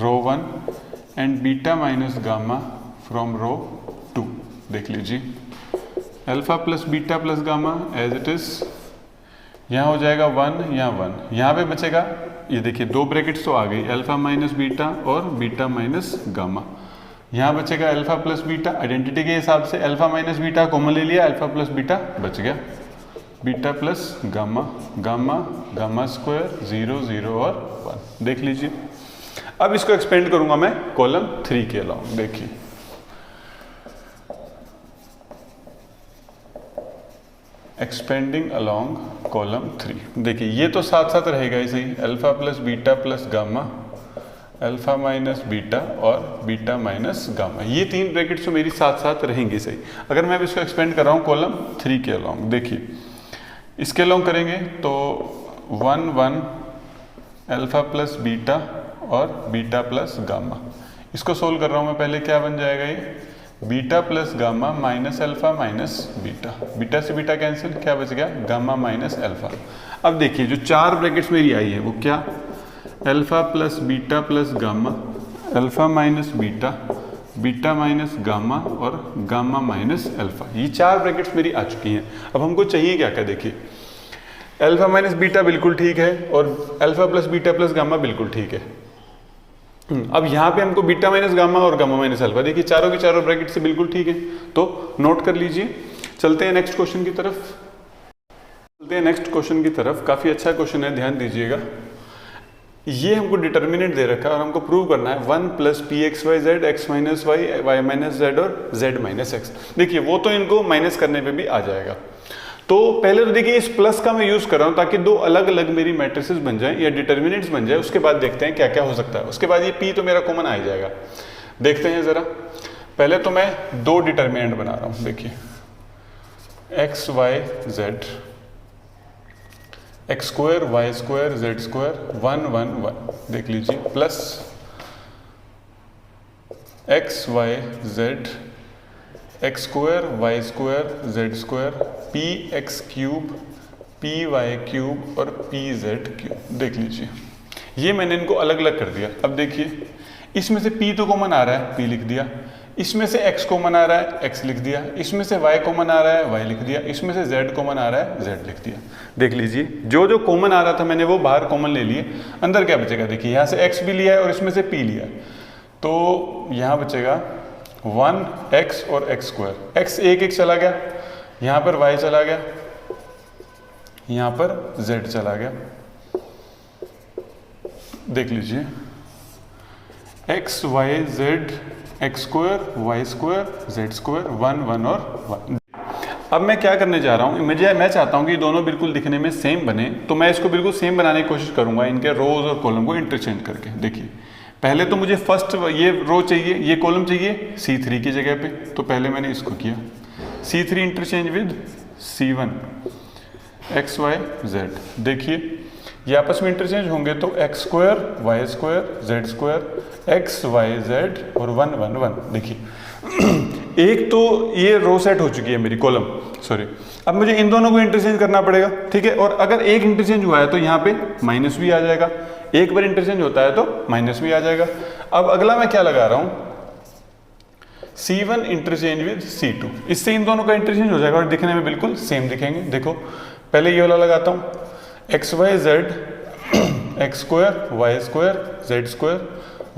row 1 and beta minus gamma from row 2। देख लीजिए alpha plus beta plus gamma as it is, यहाँ हो जाएगा 1 यहाँ 1, यहाँ पे बचेगा ये देखिए दो ब्रैकेट्स तो आ गई, अल्फा माइनस बीटा और बीटा माइनस गामा। यहाँ बचेगा अल्फा प्लस बीटा, आइडेंटिटी के हिसाब से अल्फा माइनस बीटा कॉमन ले लिया, अल्फा प्लस बीटा बच गया, beta plus gamma, gamma gamma square 0 0 और 1। देख लीजिए अब इसको एक्सपेंड करूंगा मैं कॉलम 3 के अलॉन्ग। देखिए एक्सपेंडिंग अलॉन्ग कॉलम 3, देखिए ये तो साथ साथ रहेगा ही सही, alpha plus beta plus gamma, alpha minus beta और बीटा माइनस गामा, ये तीन ब्रैकेट्स तो मेरी साथ साथ रहेंगी सही। अगर मैं अब इसको एक्सपेंड कर रहा हूँ कॉलम 3 के अलॉन्ग, देखिए इसके अलॉन्ग करेंगे तो 1 1 अल्फा प्लस बीटा और बीटा प्लस गामा। इसको सोल्व कर रहा हूँ मैं, पहले क्या बन जाएगा ये beta plus gamma minus alpha minus beta, beta से बीटा कैंसिल, क्या बच गया गामा माइनस अल्फा। अब देखिए जो चार ब्रैकेट्स मेरी आई है वो क्या, alpha plus beta plus gamma, alpha minus beta, beta minus gamma और गामा माइनस अल्फा, ये चार ब्रैकेट्स मेरी आ चुकी हैं। अब हमको चाहिए क्या क्या, देखिए अल्फा माइनस बीटा बिल्कुल ठीक है और alpha plus beta plus gamma बिल्कुल ठीक है। अब यहाँ पे हमको बीटा माइनस गामा और गामा माइनस अल्फा, देखिए चारों के चारों ब्रैकेट से बिल्कुल ठीक है, तो नोट कर लीजिए। चलते हैं नेक्स्ट क्वेश्चन की तरफ, चलते हैं नेक्स्ट क्वेश्चन की तरफ। काफी अच्छा क्वेश्चन है, ध्यान दीजिएगा। ये हमको डिटर्मिनेंट दे रखा है और हमको प्रूव करना है 1 plus p x Y z, x minus y, y minus z और जेड माइनस एक्स। देखिए वो तो इनको माइनस करने पे भी आ जाएगा। तो पहले तो देखिए इस प्लस का मैं यूज कर रहा हूं ताकि दो अलग अलग मेरी मैट्रिसेस बन जाएं या डिटर्मिनेंट्स बन जाए, उसके बाद देखते हैं क्या क्या हो सकता है। उसके बाद ये पी तो मेरा कॉमन आ ही जाएगा। देखते हैं जरा, पहले तो मैं दो डिटर्मिनेंट बना रहा हूं, देखिए x Y z, x square y square z square 1 1 1, देख लीजिए, plus x Y z, x square y square z square, p x cube, p y cube और पी जेड क्यूब। देख लीजिए ये मैंने इनको अलग अलग कर दिया। अब देखिए इसमें से p तो कॉमन आ रहा है, p लिख दिया, इसमें से x कॉमन आ रहा है, x लिख दिया, इसमें से y कॉमन आ रहा है, y लिख दिया, इसमें से z कॉमन आ रहा है, z लिख दिया। देख लीजिए जो जो कॉमन आ रहा था मैंने वो बाहर कॉमन ले लिए, अंदर क्या बचेगा, देखिए यहाँ से x भी लिया है और इसमें से p लिया है, तो यहाँ बचेगा 1x और x स्क्वायर, x एक एक चला गया, यहाँ पर y चला गया, यहाँ पर z चला गया। देख लीजिए x y z, x square y square z square 1 1 और 1। अब मैं क्या करने जा रहा हूँ, मैं चाहता हूँ कि दोनों बिल्कुल दिखने में सेम बने, तो मैं इसको बिल्कुल सेम बनाने की कोशिश करूंगा, इनके रोज और कॉलम को इंटरचेंज करके। देखिए पहले तो मुझे फर्स्ट ये रो चाहिए, ये कॉलम चाहिए C3 की जगह पे, तो पहले मैंने इसको किया C3 interchange with C1 x Y z. देखिए ये आपस में इंटरचेंज होंगे तो x square y square z square x Y z और 1 1 1। देखिए एक तो ये रो सेट हो चुकी है मेरी, कॉलम सॉरी। अब मुझे इन दोनों को इंटरचेंज करना पड़ेगा, ठीक है। और अगर एक इंटरचेंज हुआ है तो यहाँ पे माइनस भी आ जाएगा, एक बार इंटरचेंज होता है तो माइनस भी आ जाएगा। अब अगला मैं क्या लगा रहा हूँ, C1 इंटरचेंज विद C2, इससे इन दोनों का इंटरचेंज हो जाएगा और दिखने में बिल्कुल सेम दिखेंगे। देखो पहले ये वाला लगाता हूँ, x Y z x square y square z square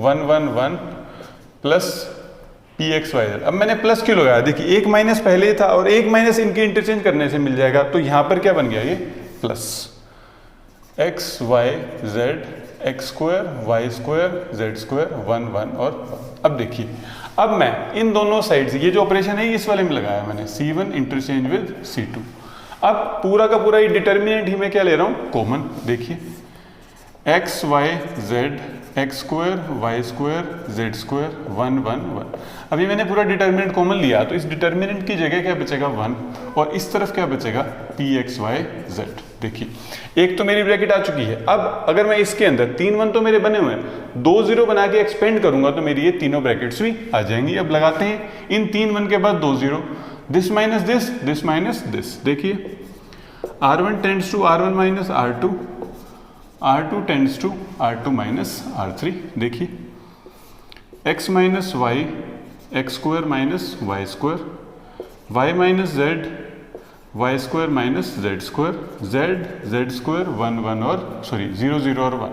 1 1 1 plus p x Y z. अब मैंने प्लस क्यों लगाया, देखिए एक माइनस पहले ही था और एक माइनस इनके इंटरचेंज करने से मिल जाएगा, तो यहाँ पर क्या बन गया ये plus x Y z x square y square z square 1 1 और 1। अब देखिए अब मैं इन दोनों साइड से ये जो ऑपरेशन है इस वाले में लगाया मैंने, C1 इंटरचेंज विद C2। अब पूरा का पूरा ये डिटर्मिनेंट ही मैं क्या ले रहा हूं, कॉमन। देखिए x Y z x square y square z square 1 1 1। अभी मैंने पूरा डिटर्मिनेंट कॉमन लिया तो इस डिटर्मिनेंट की जगह क्या बचेगा 1 और इस तरफ क्या बचेगा पी एक्स वाई जेड। देखिए एक तो मेरी ब्रैकेट आ चुकी है। अब अगर मैं इसके अंदर 3 1 तो मेरे बने हुए हैं, 2 0 बना के एक्सपेंड करूंगा तो मेरी ये तीनों ब्रैकेट्स भी आ जाएंगी। अब लगाते हैं इन 3 1 के बाद 2 0, this minus this minus this. देखिए R1 tends to R1 minus R2, R2 tends to R2 minus R3। देखिए x minus y x square minus y square, y minus z y square minus z square, z square 1 1 और sorry 0 0 और 1,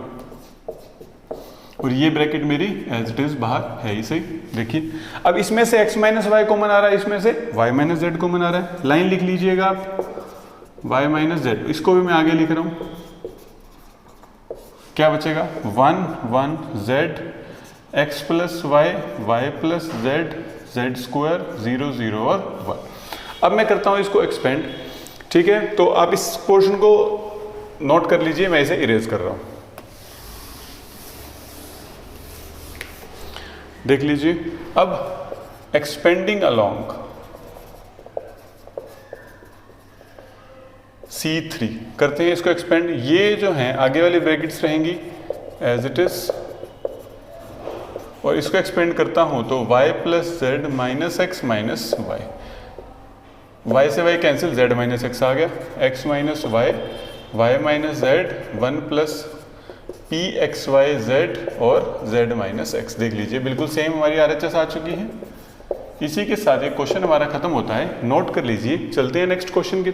और ये bracket मेरी as it is बाहर है ही सही। देखिए अब इसमें से x माइनस वाई कॉमन आ रहा है, इसमें से y माइनस जेड कॉमन आ रहा है। लाइन लिख लीजिएगा आप y माइनस जेड, इसको भी मैं आगे लिख रहा हूं। क्या बचेगा 1 1 z x plus y y plus z z square 0 0 और 1। अब मैं करता हूं इसको एक्सपेंड। ठीक है, तो आप इस पोर्शन को नोट कर लीजिए, मैं इसे इरेज कर रहा हूं। देख लीजिए अब एक्सपेंडिंग अलोंग C3 करते हैं इसको एक्सपेंड। ये जो है आगे वाली ब्रैकेट्स रहेंगी एज इट इज, और इसको एक्सपेंड करता हूं तो y plus z minus x minus y, y से y cancel, z minus x आ गया, x minus y y minus z 1 plus p x Y z और z माइनस एक्स। देख लीजिए बिल्कुल सेम हमारी RHS आ चुकी है। इसी के साथ ये क्वेश्चन हमारा खत्म होता है, नोट कर लीजिए। चलते हैं नेक्स्ट क्वेश्चन की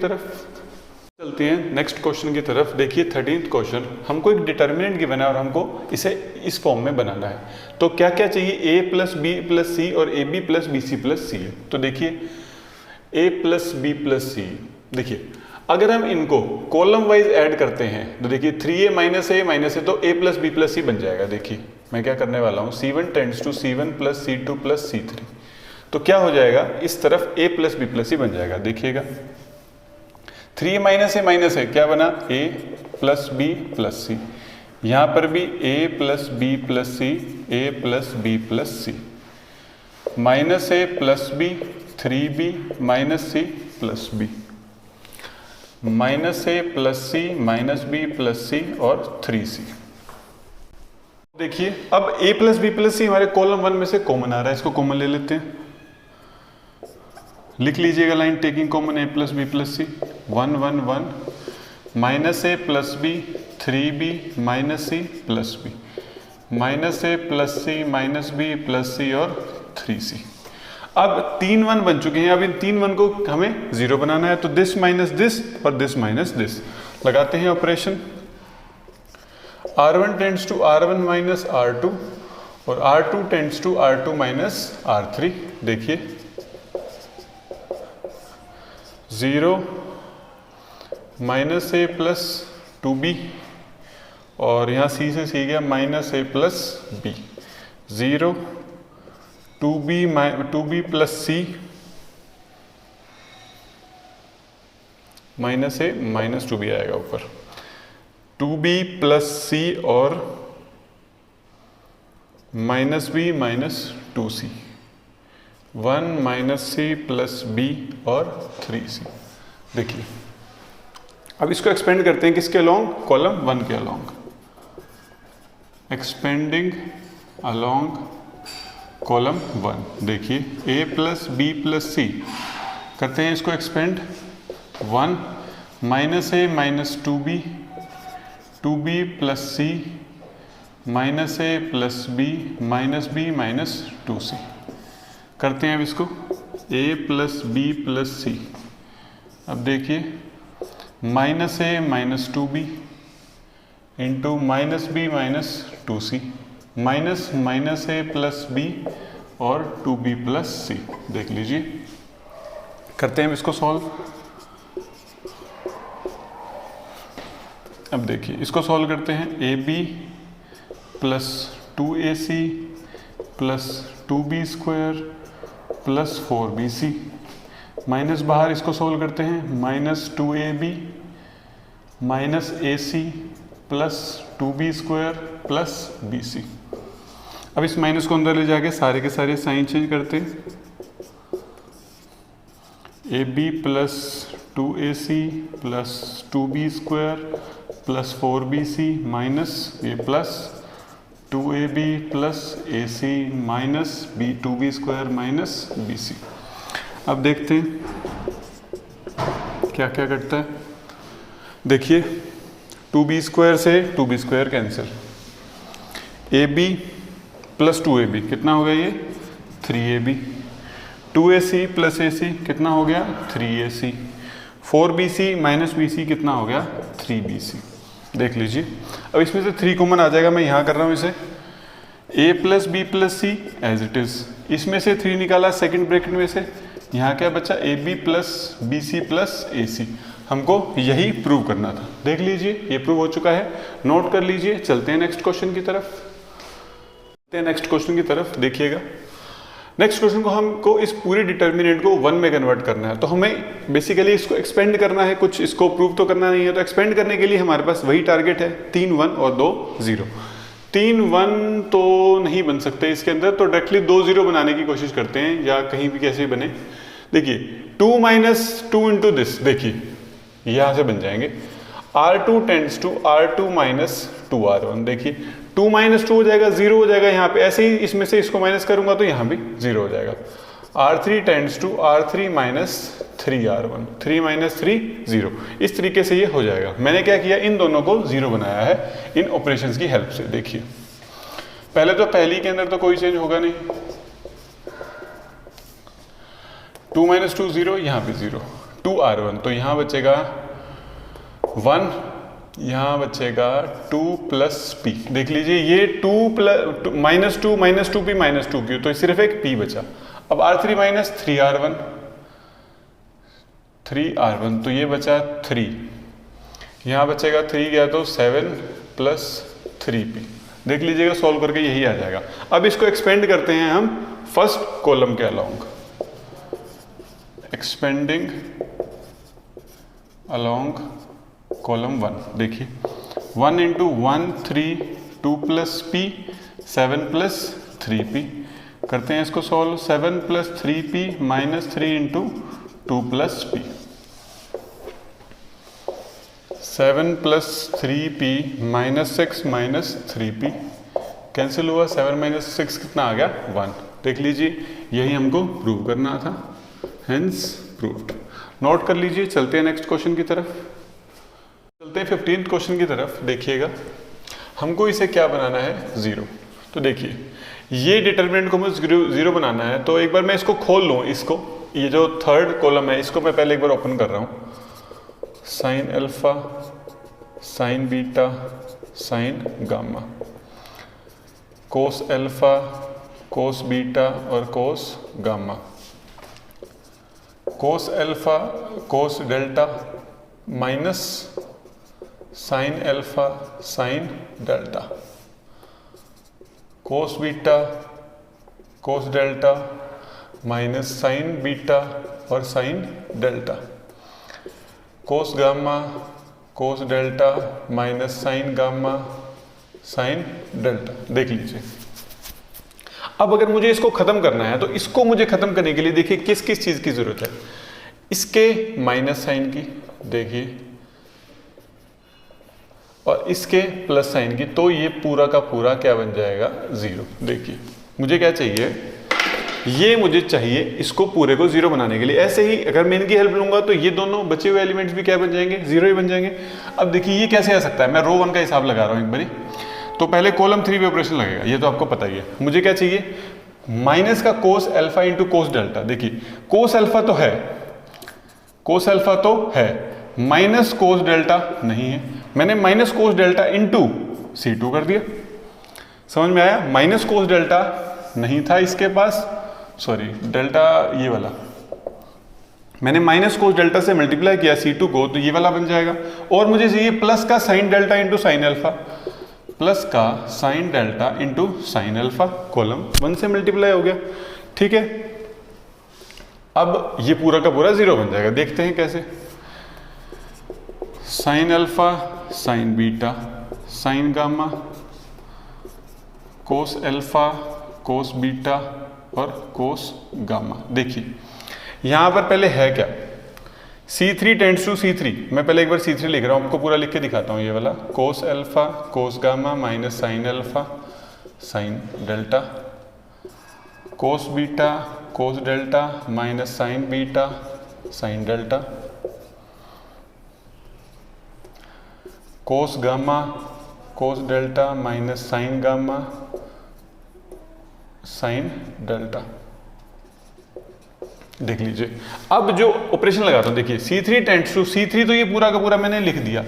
तरफ। देखिए 13th क्वेश्चन, हमको एक डिटर्मिनेंट गिवन है और हमको इसे इस फॉर्म में बनाना है। तो क्या क्या चाहिए, a plus b plus c और ab plus b c plus c है। तो देखिए a plus b plus c, देखिए अगर हम इनको कॉलम वाइज ऐड करते हैं तो देखिए 3a माइनस ए तो a plus b plus c बन जाएगा। देखिए मैं क्या करने वाला हूँ, C1 tends to C1 plus C2 plus C3, तो क्या हो जाएगा इस तरफ a plus b plus c बन जाएगा। देखिएगा 3 माइनस ए क्या बना, a plus b plus c, यहाँ पर भी a plus b plus c, a plus b plus c, minus a plus b 3b minus c plus b, minus a plus c minus b plus c और 3c। देखिए अब a plus b plus c हमारे column 1 में से common आ रहा है, इसको कॉमन ले लेते हैं। लिख लीजिएगा line taking common a plus b plus c, 1 1 1 minus a plus b 3b minus c plus b, minus a plus c minus b plus c और 3c। अब 3 1 बन चुके हैं, अब इन 3 1 को हमें 0 बनाना है, तो दिस माइनस दिस और दिस माइनस दिस लगाते हैं operation. R1 tends to R1 minus R2 और R2 tends to R2 minus R3। देखिए 0 माइनस ए प्लस 2b और यहाँ c से c गया minus a plus b, 0 2b plus c minus a minus 2b आएगा ऊपर, 2b प्लस सी और minus b minus 2c, 1 minus c plus b और 3c। देखिए अब इसको एक्सपेंड करते हैं किसके अलोंग, कॉलम 1 के अलोंग। Expanding along column 1। देखिए a plus b plus c करते हैं इसको expand, 1 minus a minus 2b, 2b plus c minus a plus b minus b minus 2c करते हैं अब इसको a plus b plus c. अब देखिए minus a minus 2b into minus b minus 2c, minus minus a plus b और 2b plus c. देख लीजिए करते हैं इसको सॉल्व। अब देखिए इसको सॉल्व करते हैं, ab plus 2ac plus 2b square plus 4bc, minus बाहर इसको सॉल्व करते हैं, minus 2ab minus ac plus 2b square plus bc। अब इस माइनस को अंदर ले जाके सारे के सारे साइन चेंज करते हैं, ab plus 2ac plus 2b square plus 4bc minus ये plus 2ab plus ac minus 2b square minus bc। अब देखते हैं क्या क्या करता है। देखिए 2b² से 2b² cancel, ab plus 2ab कितना हो गया ये 3ab, 2ac प्लस ac कितना हो गया 3ac, 4bc माइनस bc कितना हो गया 3bc। देख लीजिए, अब इसमें से 3 कॉमन आ जाएगा, मैं यहाँ कर रहा हूँ इसे a plus b plus c as it is, इसमें से 3 निकाला सेकंड ब्रैकेट में से, यहाँ क्या बचा ab plus bc plus ac, हमको यही प्रूव करना था। देख लीजिए ये प्रूव हो चुका है, नोट कर लीजिए। चलते हैं नेक्स्ट क्वेश्चन की तरफ, नेक्स्ट क्वेश्चन की तरफ देखिएगा। नेक्स्ट क्वेश्चन को हमको इस पूरे डिटर्मिनेंट को 1 में कन्वर्ट करना है, तो हमें बेसिकली इसको एक्सपेंड करना है, कुछ इसको प्रूव तो करना नहीं है। तो एक्सपेंड करने के लिए हमारे पास वही टारगेट है, 3 1 और 2 0। 3 1 तो नहीं बन सकते इसके अंदर, तो डायरेक्टली 2 0 बनाने की कोशिश करते हैं, या कहीं भी कैसे बने। देखिए 2 माइनस 2 इंटू दिस, देखिए यहां से बन जाएंगे R2 tends to R2 minus 2R1। देखिए 2 माइनस 2 हो जाएगा, 0 हो जाएगा यहाँ पे, ऐसे ही इसमें से इसको माइनस करूंगा तो यहाँ भी 0 हो जाएगा। R3 tends to R3 minus 3R1, 3 minus 3 0, इस तरीके से ये हो जाएगा। मैंने क्या किया, इन दोनों को 0 बनाया है इन ऑपरेशंस की हेल्प से। देखिए पहले तो पहली के अंदर तो कोई चेंज होगा नहीं, 2 माइनस 2 0, यहाँ पे 0, 2R1, तो यहाँ बचेगा 1, यहाँ बचेगा 2 प्लस p। देख लीजिए ये 2 plus minus 2 p minus 2q, तो सिर्फ एक p बचा। अब R3 माइनस 3R1, 3R1, तो ये बचा 3, यहाँ बचेगा 3 गया तो 7 प्लस 3p। देख लीजिएगा सॉल्व करके यही आ जाएगा। अब इसको एक्सपेंड करते हैं हम फर्स्ट कॉलम के अलोंग, एक्सपेंडिंग अलोंग कॉलम 1। देखिए 1 into 1 3, 2 plus p 7 plus 3p, करते हैं इसको solve. 7 plus 3p minus 3 into 2 plus p, 7 plus 3p minus 6 minus 3p, cancel हुआ, 7 माइनस 6 कितना आ गया 1। देख लीजिए यही हमको प्रूव करना था, हेंस प्रूव्ड। नोट कर लीजिए। चलते हैं नेक्स्ट क्वेश्चन की तरफ, चलते हैं 15th क्वेश्चन की तरफ। देखिएगा हमको इसे क्या बनाना है 0। तो देखिए ये डिटर्मिनेंट को मुझे 0 बनाना है, तो एक बार मैं इसको खोल लूँ, इसको ये जो थर्ड कॉलम है इसको मैं पहले एक बार ओपन कर रहा हूँ। Sine alpha, sine beta, sine gamma, cos alpha, cos beta और cos gamma, cos alpha, cos delta minus sine alpha, sine delta, cos beta, cos delta minus sine beta और sine delta, cos gamma, cos delta minus sine gamma, sine delta. देख लीजिए अब अगर मुझे इसको खत्म करना है, तो इसको मुझे खत्म करने के लिए देखिए किस किस चीज की जरूरत है। इसके माइनस साइन की, देखिए, और इसके प्लस साइन की, तो ये पूरा का पूरा क्या बन जाएगा 0। देखिए मुझे क्या चाहिए, ये मुझे चाहिए इसको पूरे को 0 बनाने के लिए। ऐसे ही अगर मैं इनकी हेल्प लूंगा तो ये दोनों बचे हुए एलिमेंट्स भी क्या बन जाएंगे 0 ही बन जाएंगे। अब देखिए ये कैसे आ सकता है, मैं रो 1 का हिसाब लगा रहा हूं एक बारी। तो पहले कॉलम 3 पे ऑपरेशन लगेगा, ये तो आपको पता ही है। मुझे क्या चाहिए, माइनस का cos alpha into cos delta. देखिए कोस अल्फा तो है, कोस अल्फा तो है, माइनस कोस डेल्टा नहीं है। मैंने minus cos delta into C2 कर दिया, समझ में आया। माइनस कोस डेल्टा नहीं था इसके पास, सॉरी डेल्टा ये वाला, मैंने माइनस कोस डेल्टा से मल्टीप्लाई किया C2 को, तो ये वाला बन जाएगा। और मुझे चाहिए प्लस का sine delta into sine alpha, plus का sine delta into sine alpha, column 1 से मल्टीप्लाई हो गया, ठीक है। अब ये पूरा का पूरा 0 बन जाएगा। देखते हैं कैसे, sign alpha, sine beta, sine gamma, cos alpha, cos beta और कोस गामा। देखिए यहां पर पहले है क्या, C3 टेंड्स टू C3। मैं पहले एक बार C3 लिख रहा हूं, आपको पूरा लिख के दिखाता हूं। ये वाला कोस alpha, cos gamma minus sine alpha, sine delta, cos beta, cos delta minus sine beta, sign delta, cos gamma cos delta minus sine gamma sine delta. देख लीजिए, अब जो ऑपरेशन लगाता हूं, देखिए C3 टेंड्स टू C3, तो ये पूरा का पूरा मैंने लिख दिया,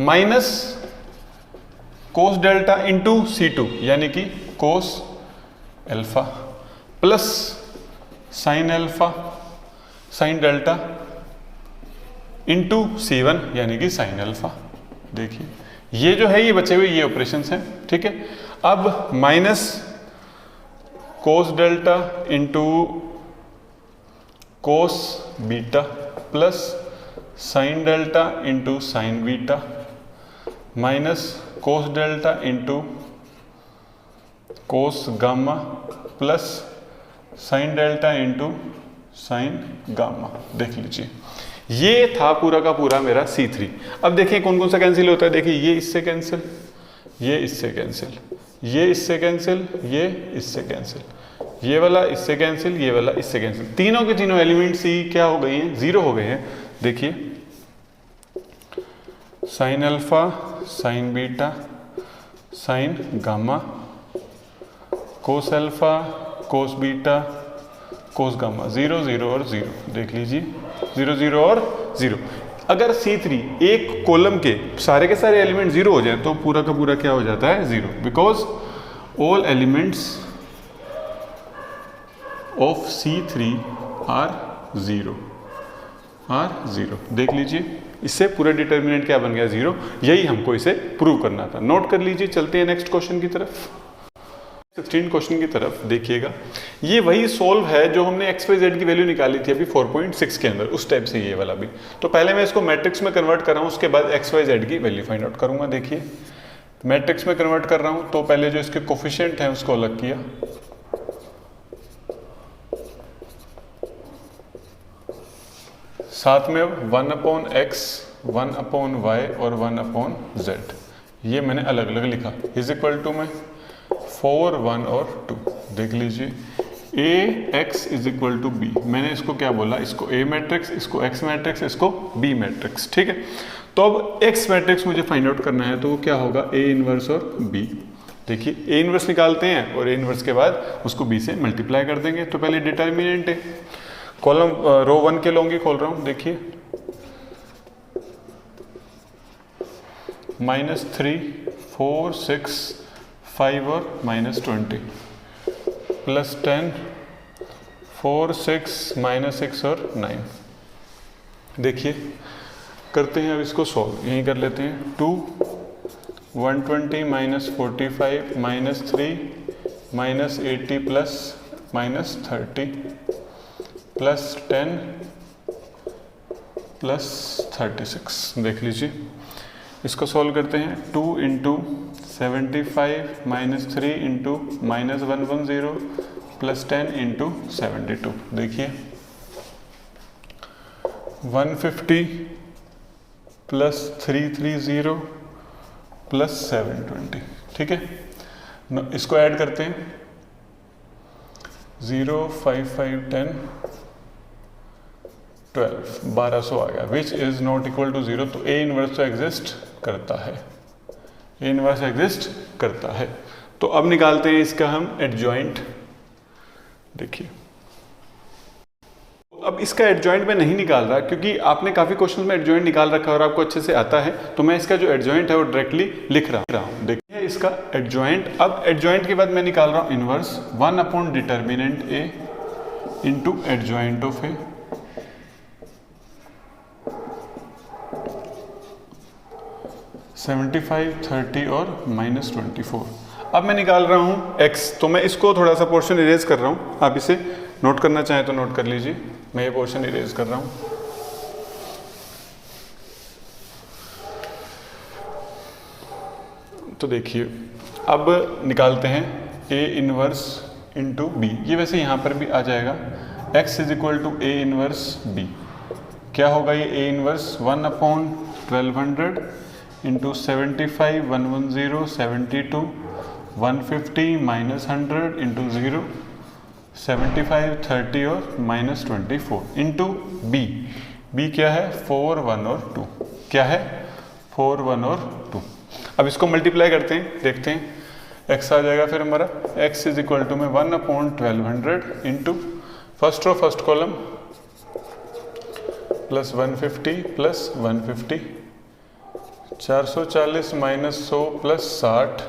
minus cos delta into C2 यानी कि कोस alpha plus sine alpha sign delta into C1 यानी कि साइन एल्फा। देखिए ये जो है ये बचे हुए ये ऑपरेशंस हैं, ठीक है। अब minus cos delta into cos beta plus sign delta into sign beta minus cos delta into cos gamma plus sign delta into sign gamma. देख लीजिए ये था पूरा का पूरा मेरा C3। अब देखिए कौन कौन सा कैंसिल होता है, देखिए ये इससे कैंसिल, ये इससे कैंसिल, ये इससे कैंसिल, ये इससे कैंसिल, ये वाला इससे कैंसिल, ये वाला इससे कैंसिल, तीनों के तीनों एलिमेंट्स ही क्या हो गए हैं, जीरो हो गए हैं। देखिए sign alpha sine beta sine gamma cos alpha cos beta cos gamma, 0 0 और 0। देख लीजिए 0 0 और 0। अगर C3 एक कॉलम के सारे एलिमेंट 0 हो जाए तो पूरा का पूरा क्या हो जाता है, 0, because all elements of C3 are 0 देख लीजिए इससे पूरा डिटर्मिनेंट क्या बन गया, 0। यही हमको इसे प्रूव करना था। नोट कर लीजिए, चलते हैं नेक्स्ट क्वेश्चन की तरफ। 16 क्वेश्चन की तरफ देखिएगा, ये वही सोल्व है जो हमने एक्स वाई जेड की वैल्यू निकाली थी अभी 4.6 के अंदर, उस टाइप से ये वाला भी। तो पहले मैं इसको मैट्रिक्स में कन्वर्ट कर रहा हूँ, उसके बाद एक्स वाई जेड की वैल्यू फाइंड आउट करूंगा। देखिए मैट्रिक्स में कन्वर्ट कर रहा हूँ, तो पहले जो इसके कोफिशिएंट हैं उसको अलग किया, साथ में अब 1/x 1/y और 1/z ये मैंने अलग अलग लिखा, इज इक्वल टू में 4 1 और 2। देख लीजिए Ax is equal to b, मैंने इसको क्या बोला, इसको A मैट्रिक्स, इसको X मैट्रिक्स, इसको B मैट्रिक्स, ठीक है। तो अब X मैट्रिक्स मुझे फाइंड आउट करना है, तो वो क्या होगा, A इनवर्स और B। देखिए A इनवर्स निकालते हैं और A इनवर्स के बाद उसको B से मल्टीप्लाई कर देंगे। तो पहले डिटर्मिनेंट है, कॉलम रो 1 के लोंगी खोल रहा हूं, देखिए -3 4 6 5 और -20 प्लस 10 4 6 -6 और 9। देखिए करते हैं अब इसको सॉल्व, यहीं कर लेते हैं। 2 120 -45 -3 -80 प्लस -30 प्लस 10 प्लस 36। देख लीजिए इसको सॉल्व करते हैं। 2 इंटू 75 -3 इंटू -110 प्लस 10 इंटू 72। देखिए 150 प्लस 330 प्लस 720, ठीक है। इसको ऐड करते हैं, 0 5 5 10 12 1200 आ गया, which is not equal to 0। तो A इनवर्स तो एग्जिस्ट करता है, A इनवर्स एग्जिस्ट करता है। तो अब निकालते हैं इसका हम एडजॉइंट। देखिए अब इसका एडजॉइंट मैं नहीं निकाल रहा क्योंकि आपने काफी क्वेश्चन में एडजॉइंट निकाल रखा है और आपको अच्छे से आता है, तो मैं इसका जो एडजॉइंट है वो डायरेक्टली लिख रहा हूं। देखिए इसका एडजॉइंट, अब एडजॉइंट के बाद मैं निकाल रहा हूं inverse 1 determinant A into adjoint of A। (75 30 और -24। अब मैं निकाल रहा हूं x, तो मैं इसको थोड़ा सा पोर्शन इरेज कर रहा हूं, आप इसे नोट करना चाहें तो नोट कर लीजिए। मैं ये पोर्शन इरेज कर रहा हूं। तो देखिए अब निकालते हैं A इनवर्स इंटू B। ये वैसे यहां पर भी आ जाएगा, x is equal to A inverse B। क्या होगा ये A इनवर्स 1/1200 इंटू 75 110 72 150 -100 इंटू 0 75 30 और -24 इंटू B। B क्या है 4 1 और 2, क्या है 4 1 और 2। अब इसको मल्टीप्लाई करते हैं, देखते हैं x आ जाएगा फिर हमारा x इज इक्वल टू में 1/1200 into first row first column plus 150 plus 150 440 minus 100 plus 60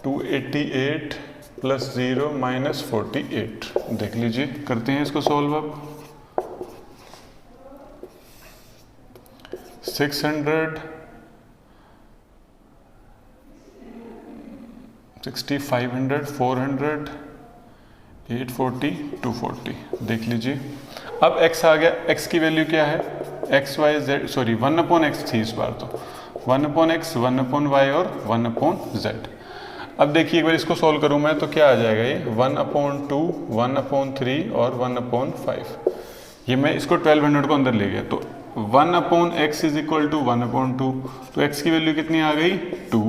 288 plus 0 minus 48। देख लीजिए, करते हैं इसको सॉल्व अब। 600 60 500 400 840 240। देख लीजिए, अब x आ गया। x की वैल्यू क्या है, x Y Z, sorry 1/x थी इस बार, तो 1/x 1/y और 1/z। अब देखिए एक बार इसको सॉल्व करूं मैं तो क्या आ जाएगा, ये 1/2 1/3 और 1/5। ये मैं इसको 1200 को अंदर ले गया, तो 1/x इज इक्वल टू 1/2, तो x की वैल्यू कितनी आ गई 2।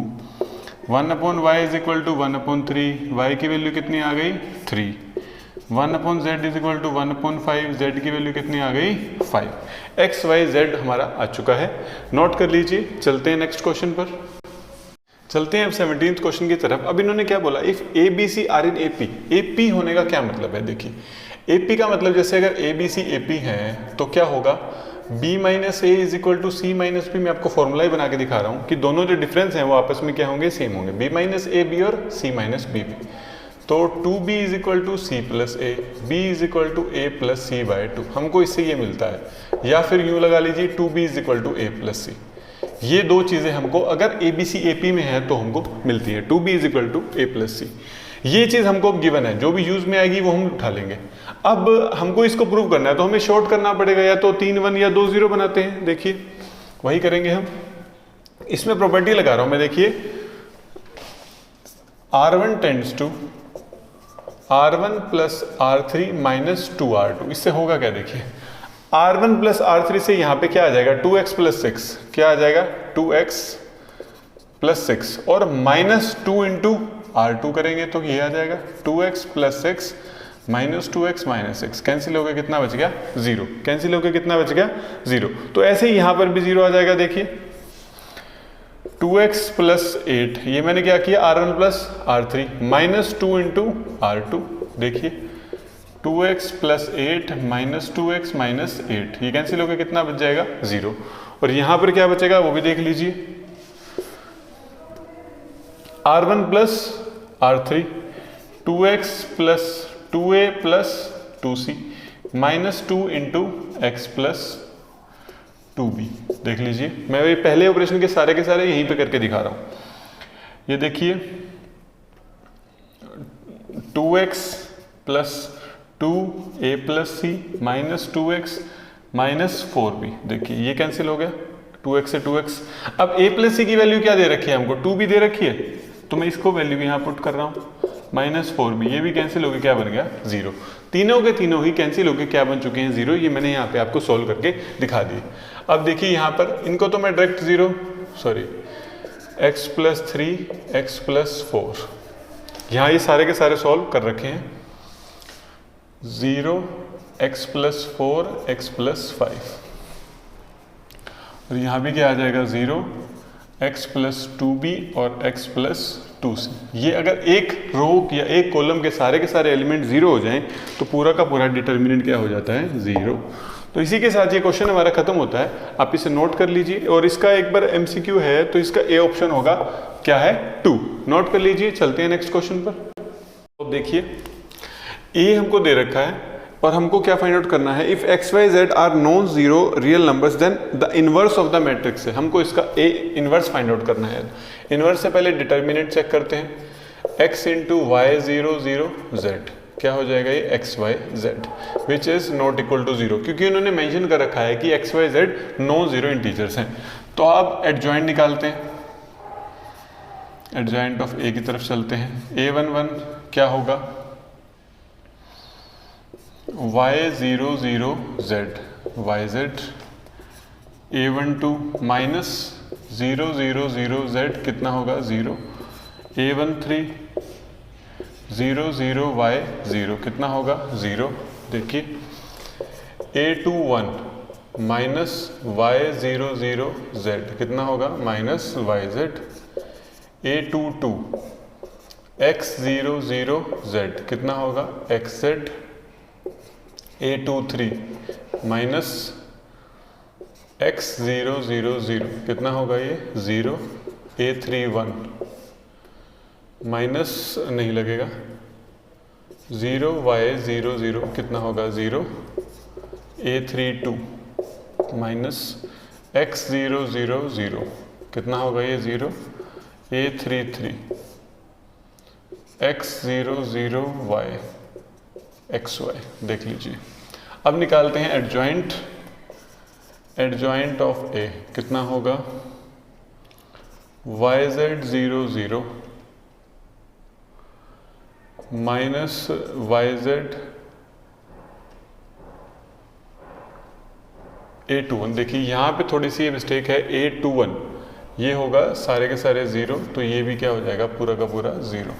1/y is equal to 1/3, y की वैल्यू कितनी आ गई 3। 1/z is equal to 1/5, z की वैल्यू कितनी आ गई 5। x y z हमारा आ चुका है, नोट कर लीजिए। चलते हैं नेक्स्ट क्वेश्चन पर, चलते हैं अब 17th क्वेश्चन की तरफ। अब इन्होंने क्या बोला, if a b c are in AP। AP होने का क्या मतलब है, देखिए AP का मतलब जैसे अगर ABC AP है तो क्या होगा, B minus A is equal to C minus B. मैं आपको फॉर्मूला ही बना के दिखा रहा हूँ कि दोनों जो डिफरेंस हैं वो आपस में क्या होंगे, सेम होंगे, B माइनस ए बी और C माइनस बी बी। तो 2B is equal to C plus A, B is equal to A plus C by 2। हमको इससे ये मिलता है, या फिर यूँ लगा लीजिए 2B is equal to A plus c. ये दो चीज़ें हमको अगर ABC AP में है तो हमको मिलती है, 2B is equal to A plus c. ये चीज़ हमको गिवन है, जो भी यूज में आएगी वो हम उठा लेंगे। अब हमको इसको प्रूव करना है तो हमें शॉर्ट करना पड़ेगा, या तो 3 1 या 2 0 बनाते हैं। देखिए वही करेंगे हम, इसमें प्रॉपर्टी लगा रहा हूं मैं। देखिए R1 tends to R1 plus R3 minus 2R2। इससे होगा क्या, देखिए R1 प्लस R3 से यहाँ पे क्या आ जाएगा 2x प्लस 6, क्या आ जाएगा 2x प्लस 6, और माइनस 2 इंटू R2 करेंगे तो ये आ जाएगा 2x plus 6 minus 2x minus 6। Cancel हो गया, कितना बच गया 0। कैंसिल हो गया, कितना बच गया 0। तो ऐसे ही यहाँ पर भी 0 आ जाएगा। देखिए 2x प्लस 8, ये मैंने क्या किया R1 plus R3 minus 2 into R2। देखिए 2x plus 8 minus 2x minus 8, ये कैंसिल हो गया, कितना बच जाएगा 0। और यहाँ पर क्या बचेगा वो भी देख लीजिए, R1 plus R3 2x plus 2a plus 2c minus 2 into x plus 2b। देख लीजिए, मैं ये पहले ऑपरेशन के सारे यहीं पे करके दिखा रहा हूं। ये देखिए 2x plus 2a plus c minus 2x minus 4b। देखिए ये कैंसिल हो गया, 2x से 2x। अब a प्लस सी की वैल्यू क्या दे रखी है हमको, 2b दे रखी है, तो मैं इसको वैल्यू यहाँ पुट कर रहा हूँ माइनस 4b। ये भी कैंसिल हो गया, क्या बन गया 0। तीनों के तीनों ही कैंसिल हो गए, क्या बन चुके हैं 0। ये मैंने यहाँ पे आपको सोल्व करके दिखा दिए। अब देखिए यहाँ पर इनको तो मैं direct x plus 3 x plus 4, यहाँ ये सारे के सारे सॉल्व कर रखे हैं। 0 x प्लस 4 x प्लस 5, और यहाँ भी क्या आ जाएगा 0 x प्लस 2b और x प्लस 2c। ये अगर एक रो या एक कॉलम के सारे एलिमेंट 0 हो जाएं तो पूरा का पूरा डिटर्मिनेंट क्या हो जाता है 0। तो इसी के साथ ये क्वेश्चन हमारा खत्म होता है। आप इसे नोट कर लीजिए, और इसका एक बार MCQ है तो इसका ए ऑप्शन होगा, क्या है 2। नोट कर लीजिए। चलते हैं नेक्स्ट क्वेश्चन पर। तो देखिए ए हमको दे रखा है और हमको क्या फाइंड आउट करना है, if X Y Z are non zero real numbers then the inverse of the matrix है। हमको इसका ए इनवर्स फाइंड आउट करना है। इनवर्स से पहले डिटर्मिनेंट चेक करते हैं। x इंटू वाई 0 0 जेड, क्या हो जाएगा ये X Y Z, which is not equal to 0, क्योंकि उन्होंने मेंशन कर रखा है कि X Y Z non zero integers हैं। तो आप एडजॉइंट निकालते हैं, एडजॉइंट ऑफ ए की तरफ चलते हैं। a11 क्या होगा, y0 0 z Y Z, a12 minus 0 0 0 z कितना होगा 0, a13 0 0 y 0 कितना होगा 0। देखिए a21 minus Y zero zero Z कितना होगा minus Y Z. A22 x00 z कितना होगा xz। A23 माइनस x000 कितना होगा ये 0। A31 माइनस नहीं लगेगा 0y00 कितना होगा 0। A32 माइनस x000 कितना होगा ये 0। A33 x00y xy देख लीजिए। अब निकालते हैं एडजॉइंट ऑफ A कितना होगा yz00 माइनस yz A21। देखिए यहाँ पे थोड़ी सी मिस्टेक है, A21 ये होगा सारे के सारे 0, तो ये भी क्या हो जाएगा पूरा का पूरा 0।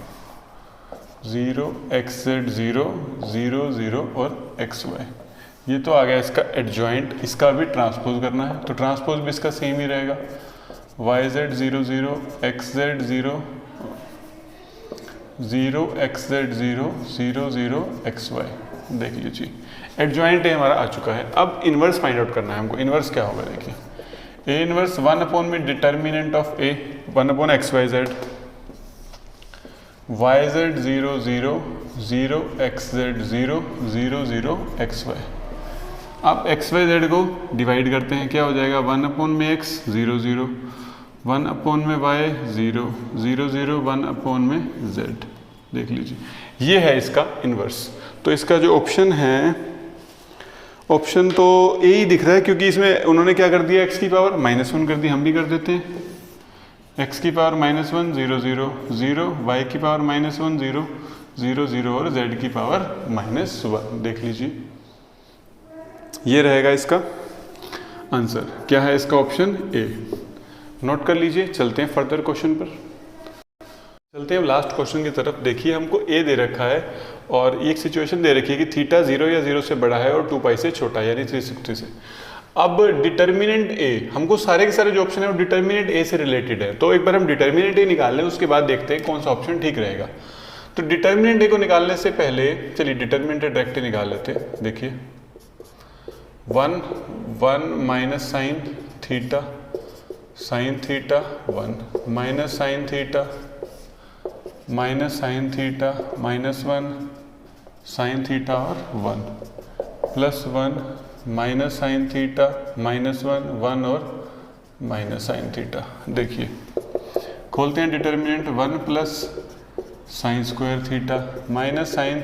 0 xz 0 0 0 और xy ये तो आ गया इसका एडजॉइंट। इसका भी ट्रांसपोज करना है तो ट्रांसपोज भी इसका सेम ही रहेगा yz 0 0 xz 0 0 xz 0 0 0 xy देख लीजिए एडजॉइंट है हमारा आ चुका है। अब इनवर्स फाइंड आउट करना है हमको। इनवर्स क्या होगा देखिए A इनवर्स 1 अपॉन में determinant of A 1 upon X Y Z yz 0 0 0 xz 0 0 0 xy। अब एक्स वाई जेड को डिवाइड करते हैं क्या हो जाएगा 1 अपॉन में x 0 0 1 अपॉन में y 0 0 0 1 अपॉन में z देख लीजिए ये है इसका इनवर्स। तो इसका जो ऑप्शन है ऑप्शन तो ए ही दिख रहा है क्योंकि इसमें उन्होंने क्या कर दिया x की पावर -1 कर दी। हम भी कर देते हैं x की पावर -1 0 0 0 y की पावर -1 0 0 0 और z की पावर -1 देख लीजिए ये रहेगा इसका आंसर। क्या है इसका ऑप्शन ए, नोट कर लीजिए। चलते हैं फर्दर क्वेश्चन पर, चलते हैं लास्ट क्वेश्चन की तरफ। देखिए हमको ए दे रखा है और एक सिचुएशन दे रखी है कि थीटा 0 या 0 से बड़ा है और 2 पाई से छोटा है यानी 360 से। अब डिटर्मिनेंट ए हमको सारे के सारे जो ऑप्शन है वो डिटर्मिनेंट ए से रिलेटेड है, तो एक बार हम डिटर्मिनेंट ए निकाल लें उसके बाद देखते हैं कौन सा ऑप्शन ठीक रहेगा। तो डिटर्मिनेंट ए को निकालने से पहले चलिए डिटर्मिनेंट ए डायरेक्ट निकाल लेते हैं। देखिए 1 minus sine theta 1 minus sine theta -1 sine theta और 1 प्लस 1 माइनस साइन थीटा -1 1 और माइनस साइन थीटा। देखिए खोलते हैं determinant 1 plus sign square theta minus sine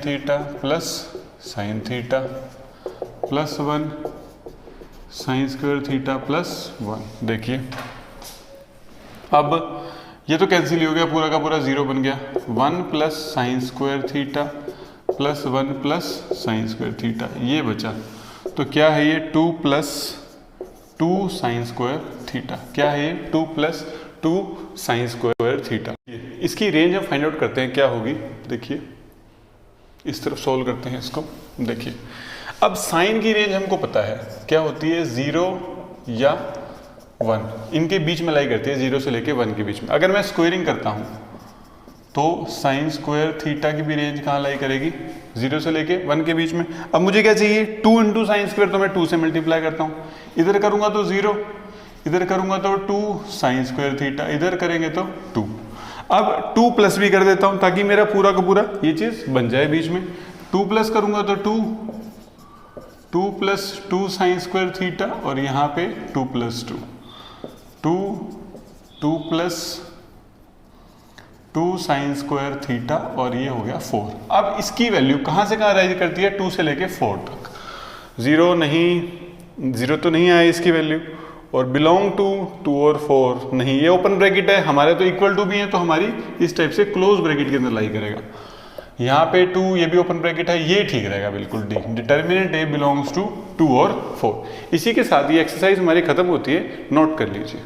theta plus sine theta plus 1 sign square theta plus 1। देखिए अब ये तो cancel हो गया, पूरा का पूरा 0 बन गया। 1 plus sign square theta plus 1 plus sign square theta ये बचा। तो क्या है ये 2 प्लस 2 साइन स्क्वायर थीटा। क्या है ये 2 प्लस 2 साइन स्क्वायर थीटा। इसकी रेंज हम फाइंड आउट करते हैं क्या होगी। देखिए इस तरफ सोल्व करते हैं इसको। देखिए अब साइन की रेंज हमको पता है क्या होती है 0 या 1 इनके बीच में लाई करती है 0 से लेके 1 के बीच में। अगर मैं स्क्वायरिंग करता हूं तो साइन स्क्वायर थीटा की भी रेंज कहाँ लाई करेगी 0 से लेके 1 के बीच में। अब मुझे क्या चाहिए 2 इंटू साइन स्क्वायर, तो मैं 2 से मल्टीप्लाई करता हूँ। इधर करूंगा तो 0, इधर करूंगा तो 2 साइन स्क्वायर थीटा, इधर करेंगे तो 2। अब 2 प्लस भी कर देता हूं ताकि मेरा पूरा का पूरा ये चीज बन जाए बीच में। 2 प्लस करूंगा तो 2 प्लस 2 साइन स्क्वायर थीटा और यहाँ पे 2 plus 2 plus 2 sign square theta और ये हो गया 4। अब इसकी वैल्यू कहाँ से कहाँ राइज करती है 2 से लेके 4 तक। 0 तो नहीं आया इसकी वैल्यू, और बिलोंग टू 2 और 4 नहीं, ये ओपन ब्रैकेट है हमारे तो इक्वल टू भी है तो हमारी इस टाइप से क्लोज ब्रैकेट के अंदर लाई करेगा। यहाँ पे 2 ये भी ओपन ब्रैकेट है, ये ठीक रहेगा बिल्कुल D. Determinant A belongs to 2 और 4। इसी के साथ ये एक्सरसाइज हमारी खत्म होती है, नोट कर लीजिए।